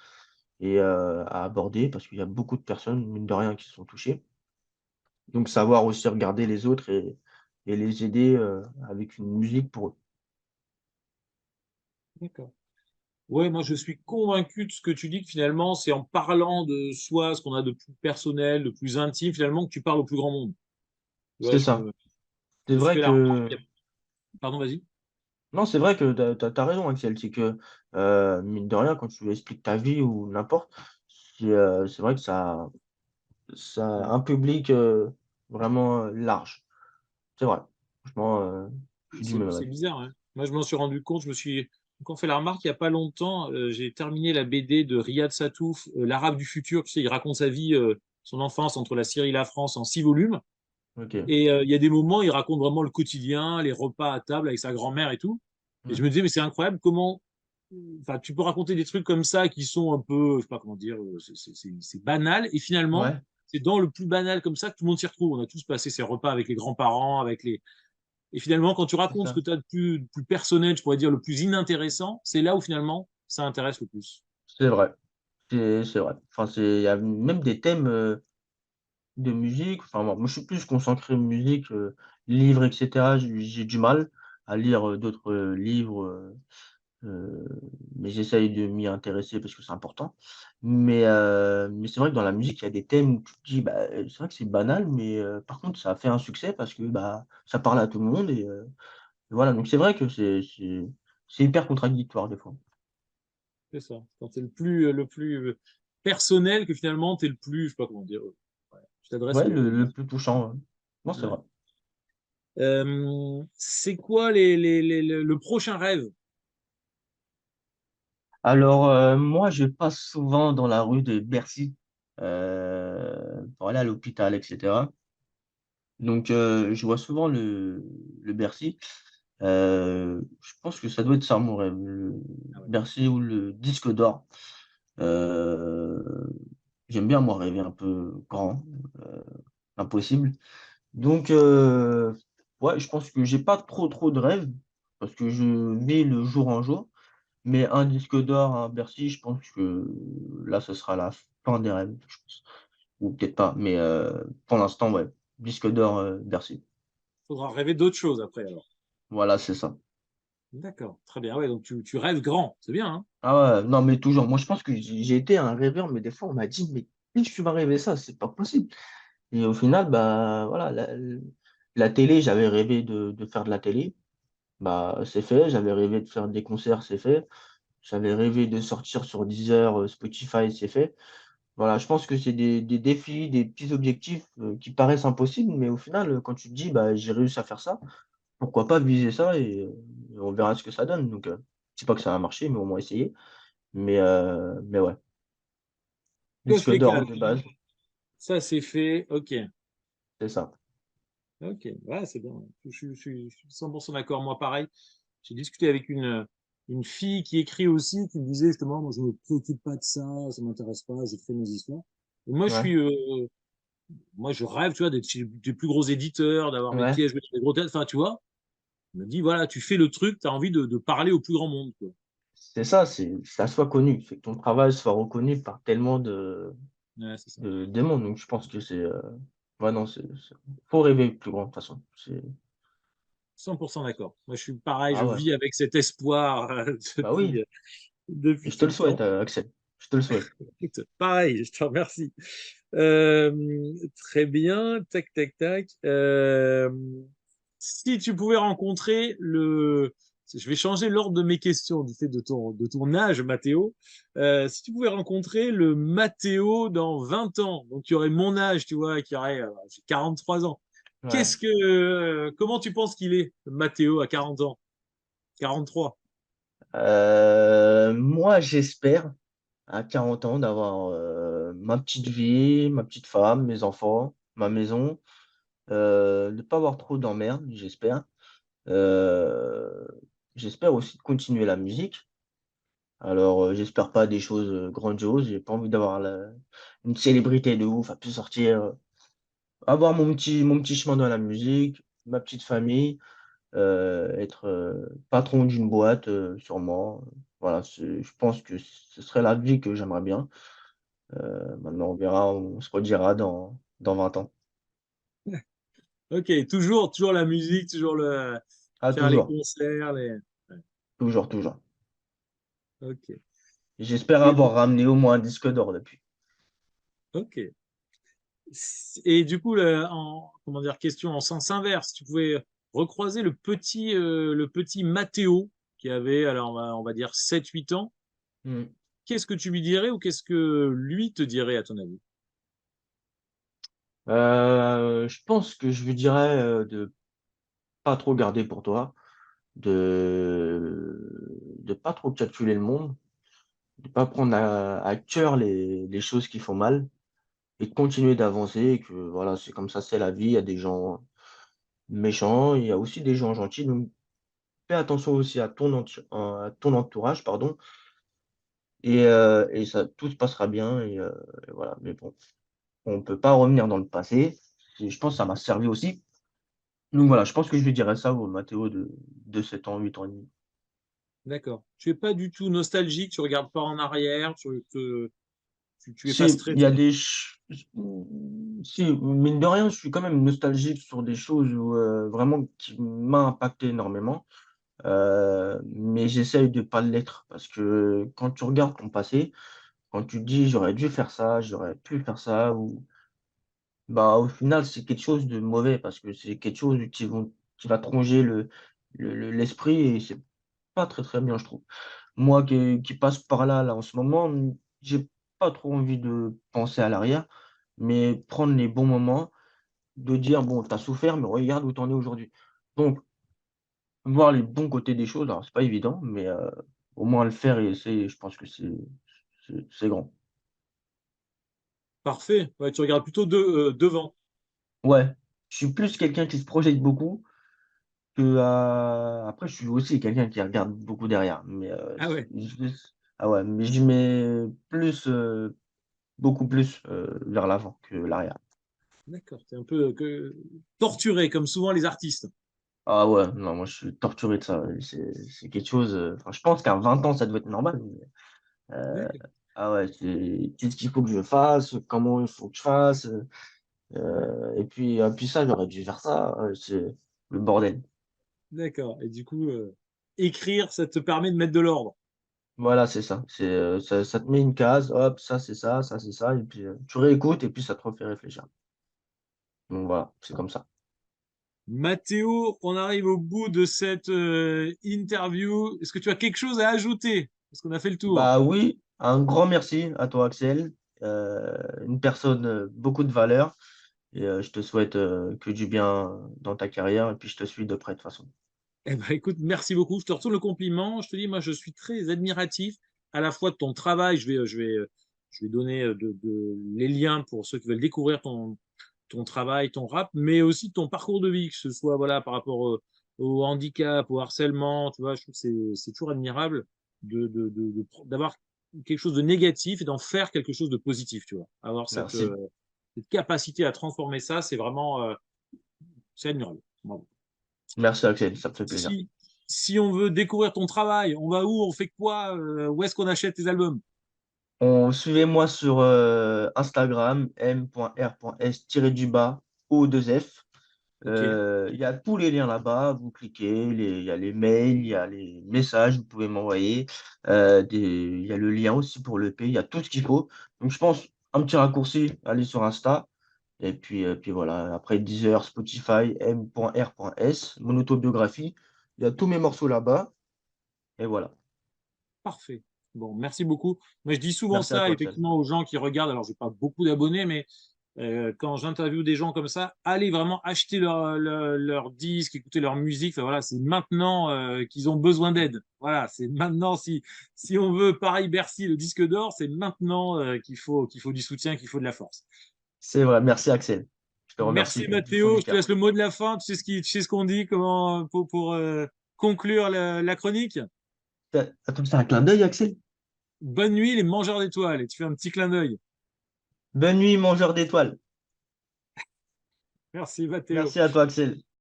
et à aborder parce qu'il y a beaucoup de personnes, mine de rien, qui sont touchées. Donc savoir aussi regarder les autres et les aider, avec une musique pour eux. D'accord. Ouais, moi je suis convaincu de ce que tu dis, que finalement c'est en parlant de soi, ce qu'on a de plus personnel, de plus intime, finalement que tu parles au plus grand monde. Tu vois, C'est ça. C'est je me suis vrai fait la remarque. que Pardon, vas-y. non, c'est vrai que tu as raison, Axel, c'est que, mine de rien, quand tu expliques ta vie ou n'importe, c'est vrai que ça a un public, vraiment, large. C'est vrai. Franchement, je suis du même C'est avis. bizarre, hein. Moi, je m'en suis rendu compte, je me suis encore fait la remarque il n'y a pas longtemps. J'ai terminé la BD de Riyad Satouf, L'Arabe du futur. Tu sais, il raconte sa vie, son enfance entre la Syrie et la France en 6 volumes. OK. Et il y a des moments, il raconte vraiment le quotidien, les repas à table avec sa grand-mère et tout. Et Mmh. je me disais, mais c'est incroyable comment, enfin, tu peux raconter des trucs comme ça qui sont un peu, je sais pas comment dire, c'est banal. Et finalement, Ouais, c'est dans le plus banal comme ça que tout le monde s'y retrouve. On a tous passé ces repas avec les grands-parents, avec les, et finalement, quand tu c'est racontes ce que ça. tu as de plus personnel, je pourrais dire le plus inintéressant, c'est là où finalement ça intéresse le plus. C'est vrai, c'est vrai. Enfin, il y a même des thèmes, de musique, enfin, moi, je suis plus concentré musique, livres et cetera. J'ai du mal à lire, d'autres, livres, Heu, mais j'essaye de m'y intéresser parce que c'est important. Mais c'est vrai que dans la musique, il y a des thèmes où tu te dis: «Bah, c'est vrai que c'est banal, mais par contre, ça a fait un succès parce que, bah, ça parle à tout le monde» et voilà, donc c'est vrai que c'est hyper contradictoire des fois. C'est ça. Quand tu es le plus personnel que finalement tu es le plus, je sais pas comment dire, ouais, tu t'adresses Ouais, au. le plus touchant, non, c'est Ouais. vrai. C'est quoi le prochain rêve? Alors, moi, je passe souvent dans la rue de Bercy, pour aller à l'hôpital et cetera. Donc je vois souvent le Bercy. Je pense que ça doit être ça mon rêve, le Ah ouais. Bercy ou le disque d'or. Heu, J'aime bien, moi, rêver un peu grand, heu, impossible. Donc ouais, je pense que j'ai pas trop de rêves parce que je vis le jour en jour, mais un disque d'or à Bercy, je pense que là, ce sera la fin des rêves, je pense. Ou peut-être pas, mais pour l'instant, ouais, disque d'or, Bercy. Faudra rêver d'autres choses après alors. Voilà, c'est ça. D'accord, très bien. Ouais, donc tu rêves grand, c'est bien, hein? Ah ouais, non, mais toujours. Moi, je pense que j'ai été un rêveur, mais des fois, on m'a dit: «Mais si tu vas rêver ça? C'est pas possible». Et au final, bah, voilà, la télé, j'avais rêvé de faire de la télé, bah, c'est fait. J'avais rêvé de faire des concerts, c'est fait. J'avais rêvé de sortir sur Deezer, Spotify, c'est fait. Voilà, je pense que c'est des défis, des petits objectifs, qui paraissent impossibles, mais au final, quand tu te dis: «Bah, j'ai réussi à faire ça, pourquoi pas viser ça et on verra ce que ça donne». Donc je dis pas que ça va marcher, mais au moins essayer. Mais ouais, Coche disque les d'or cases. de base, Ça, c'est fait. OK. c'est ça. OK. Ouais, c'est bien. Je suis 100% d'accord. Moi, pareil. J'ai discuté avec une fille qui écrit aussi, qui me disait justement, moi, je me préoccupe pas de ça, ça m'intéresse pas, j'écris mes histoires. Et moi, Ouais, moi, je rêve, tu vois, d'être chez des plus gros éditeurs, d'avoir mes ouais, pieds à jouer dans des gros théâtres. Enfin, tu vois, je me dit, voilà, tu fais le truc, tu as envie de parler au plus grand monde, quoi. c'est ça, c'est que ça soit connu, c'est que ton travail soit reconnu par tellement Ouais, c'est ça. de monde. Donc je pense que ouais, non, c'est faut rêver plus grand de toute façon. 100% d'accord. Moi, je suis pareil, Ah je ouais, vis avec cet espoir bah oui, depuis et je te tout le le temps. souhaite, Axel, je te le souhaite. Écoute, pareil, je te remercie. Très bien, tac, tac, tac. Si tu pouvais rencontrer je vais changer l'ordre de mes questions du fait de ton âge, Mathéo. Si tu pouvais rencontrer le Mathéo dans 20 ans, donc qui aurait mon âge, tu vois, qui aurait j'ai 43 ans. Ouais. Comment tu penses qu'il est, Mathéo, à 40 ans? 43. Moi, j'espère à 40 ans d'avoir, ma petite vie, ma petite femme, mes enfants, ma maison, de pas avoir trop d'emmerdes, j'espère. Heu, J'espère aussi de continuer la musique. Alors, j'espère pas des choses, grandioses. J'ai pas envie d'avoir une célébrité de ouf à plus sortir, avoir mon petit chemin dans la musique, ma petite famille, être, patron d'une boîte, sûrement. Voilà, je pense que ce serait la vie que j'aimerais bien. Maintenant on verra, on se redira dans 20 ans. Ok, toujours la musique, toujours Ah faire les toujours, concerts, ouais, toujours. ok. J'espère Et, avoir ramené au moins un disque d'or depuis. ok. Et du coup, comment dire, question en sens inverse, tu pouvais recroiser le petit Mathéo qui avait, alors on va dire 7, 8 ans. Mmh. Qu'est-ce que tu lui dirais ou qu'est-ce que lui te dirait à ton avis? Je pense que je lui dirais, de pas trop garder pour toi, de pas trop calculer le monde, de pas prendre à cœur les choses qui font mal et de continuer d'avancer et que voilà, c'est comme ça, c'est la vie. Il y a des gens méchants, il y a aussi des gens gentils, donc fais attention aussi à ton entourage, pardon, et ça tout se passera bien et voilà. Mais bon, on peut pas revenir dans le passé et je pense que ça m'a servi aussi. Donc voilà, je pense que je lui dirais ça au Mathéo de 7 ans, 8 ans et demi. D'accord. Tu es pas du tout nostalgique, tu regardes pas en arrière, tu es pas Si, il y a stressé. des si, mine de rien, je suis quand même nostalgique sur des choses où, vraiment qui m'a impacté énormément, mais j'essaye de pas l'être parce que quand tu regardes ton passé, quand tu te dis: «J'aurais dû faire ça, j'aurais pu faire ça» ou bah, au final, c'est quelque chose de mauvais parce que c'est quelque chose qui va te ronger l'esprit et c'est pas très bien, je trouve. Moi qui passe par là, en ce moment, j'ai pas trop envie de penser à l'arrière, mais prendre les bons moments, de dire: «Bon, tu as souffert, mais regarde où tu en es aujourd'hui». Donc voir les bons côtés des choses, alors c'est pas évident, mais au moins le faire et essayer, je pense que c'est grand. Parfait. Ouais, tu regardes plutôt devant. Ouais, je suis plus quelqu'un qui se projette beaucoup que, après je suis aussi quelqu'un qui regarde beaucoup derrière, mais Ah ouais. ah ouais, mais je mets plus, beaucoup plus vers l'avant que l'arrière. D'accord, tu es un peu torturé, comme souvent les artistes. Ah ouais, non, moi je suis torturé de ça. C'est quelque chose. Enfin, je pense qu'à 20 ans, ça devait être normal. D'accord. Ah ouais, qu'est-ce qu'il faut que je fasse, comment il faut que je fasse. Et puis ça, j'aurais dû faire ça. C'est le bordel. D'accord. Et du coup, écrire, ça te permet de mettre de l'ordre. Voilà, c'est ça. Ça te met une case, hop, ça c'est ça. Et puis tu réécoutes et puis ça te refait réfléchir. Donc voilà, c'est comme ça. Mathéo, on arrive au bout de cette interview. Est-ce que tu as quelque chose à ajouter? Est-ce qu'on a fait le tour? Bah oui, un grand merci à toi, Axel. Une personne, beaucoup de valeur. Et je te souhaite que du bien dans ta carrière. Et puis je te suis de près de toute façon. Eh ben, écoute, merci beaucoup. Je te retourne le compliment. Je te dis, moi, je suis très admiratif à la fois de ton travail. Je vais donner les liens pour ceux qui veulent découvrir ton travail, ton rap, mais aussi de ton parcours de vie, que ce soit voilà, par rapport au handicap, au harcèlement. Tu vois, je trouve que c'est toujours admirable d'avoir quelque chose de négatif et d'en faire quelque chose de positif. Tu vois, avoir Merci. cette capacité à transformer ça, c'est vraiment c'est admirable. Bravo. Merci, Axel. Ça me fait plaisir. Si, si on veut découvrir ton travail, on va où? On fait quoi? Où est-ce qu'on achète tes albums? Suivez-moi sur Instagram, m.r.s-du-bas O2F. Ok, Il y a tous les liens là-bas. Vous cliquez, il y a les mails, il y a les messages, vous pouvez m'envoyer. Il y a le lien aussi pour le P. Il y a tout ce qu'il faut. Donc, je pense, un petit raccourci, allez sur Insta. Et puis voilà. Après, Deezer, Spotify, m.r.s, mon autobiographie. Il y a tous mes morceaux là-bas. Et voilà. parfait. Bon, merci beaucoup. Moi, je dis souvent Merci à ça toi, Axel. effectivement aux gens qui regardent. Alors, je n'ai pas beaucoup d'abonnés, mais quand j'interviewe des gens comme ça, allez vraiment acheter leur disque, écouter leur musique. Enfin, voilà, c'est maintenant qu'ils ont besoin d'aide. Voilà, c'est maintenant si on veut Paris Bercy le disque d'or, c'est maintenant qu'il faut du soutien, qu'il faut de la force. C'est vrai. Merci, Axel. Je te Merci remercie du fond Mathéo, du je te laisse cœur. le mot de la fin. Tu sais ce qu'on dit comment pour conclure la chronique. Attends, c'est un clin d'œil, Axel? Bonne nuit les mangeurs d'étoiles. Et tu fais un petit clin d'œil. Bonne nuit, mangeur d'étoiles. Merci Mathéo. Merci à toi, Axel.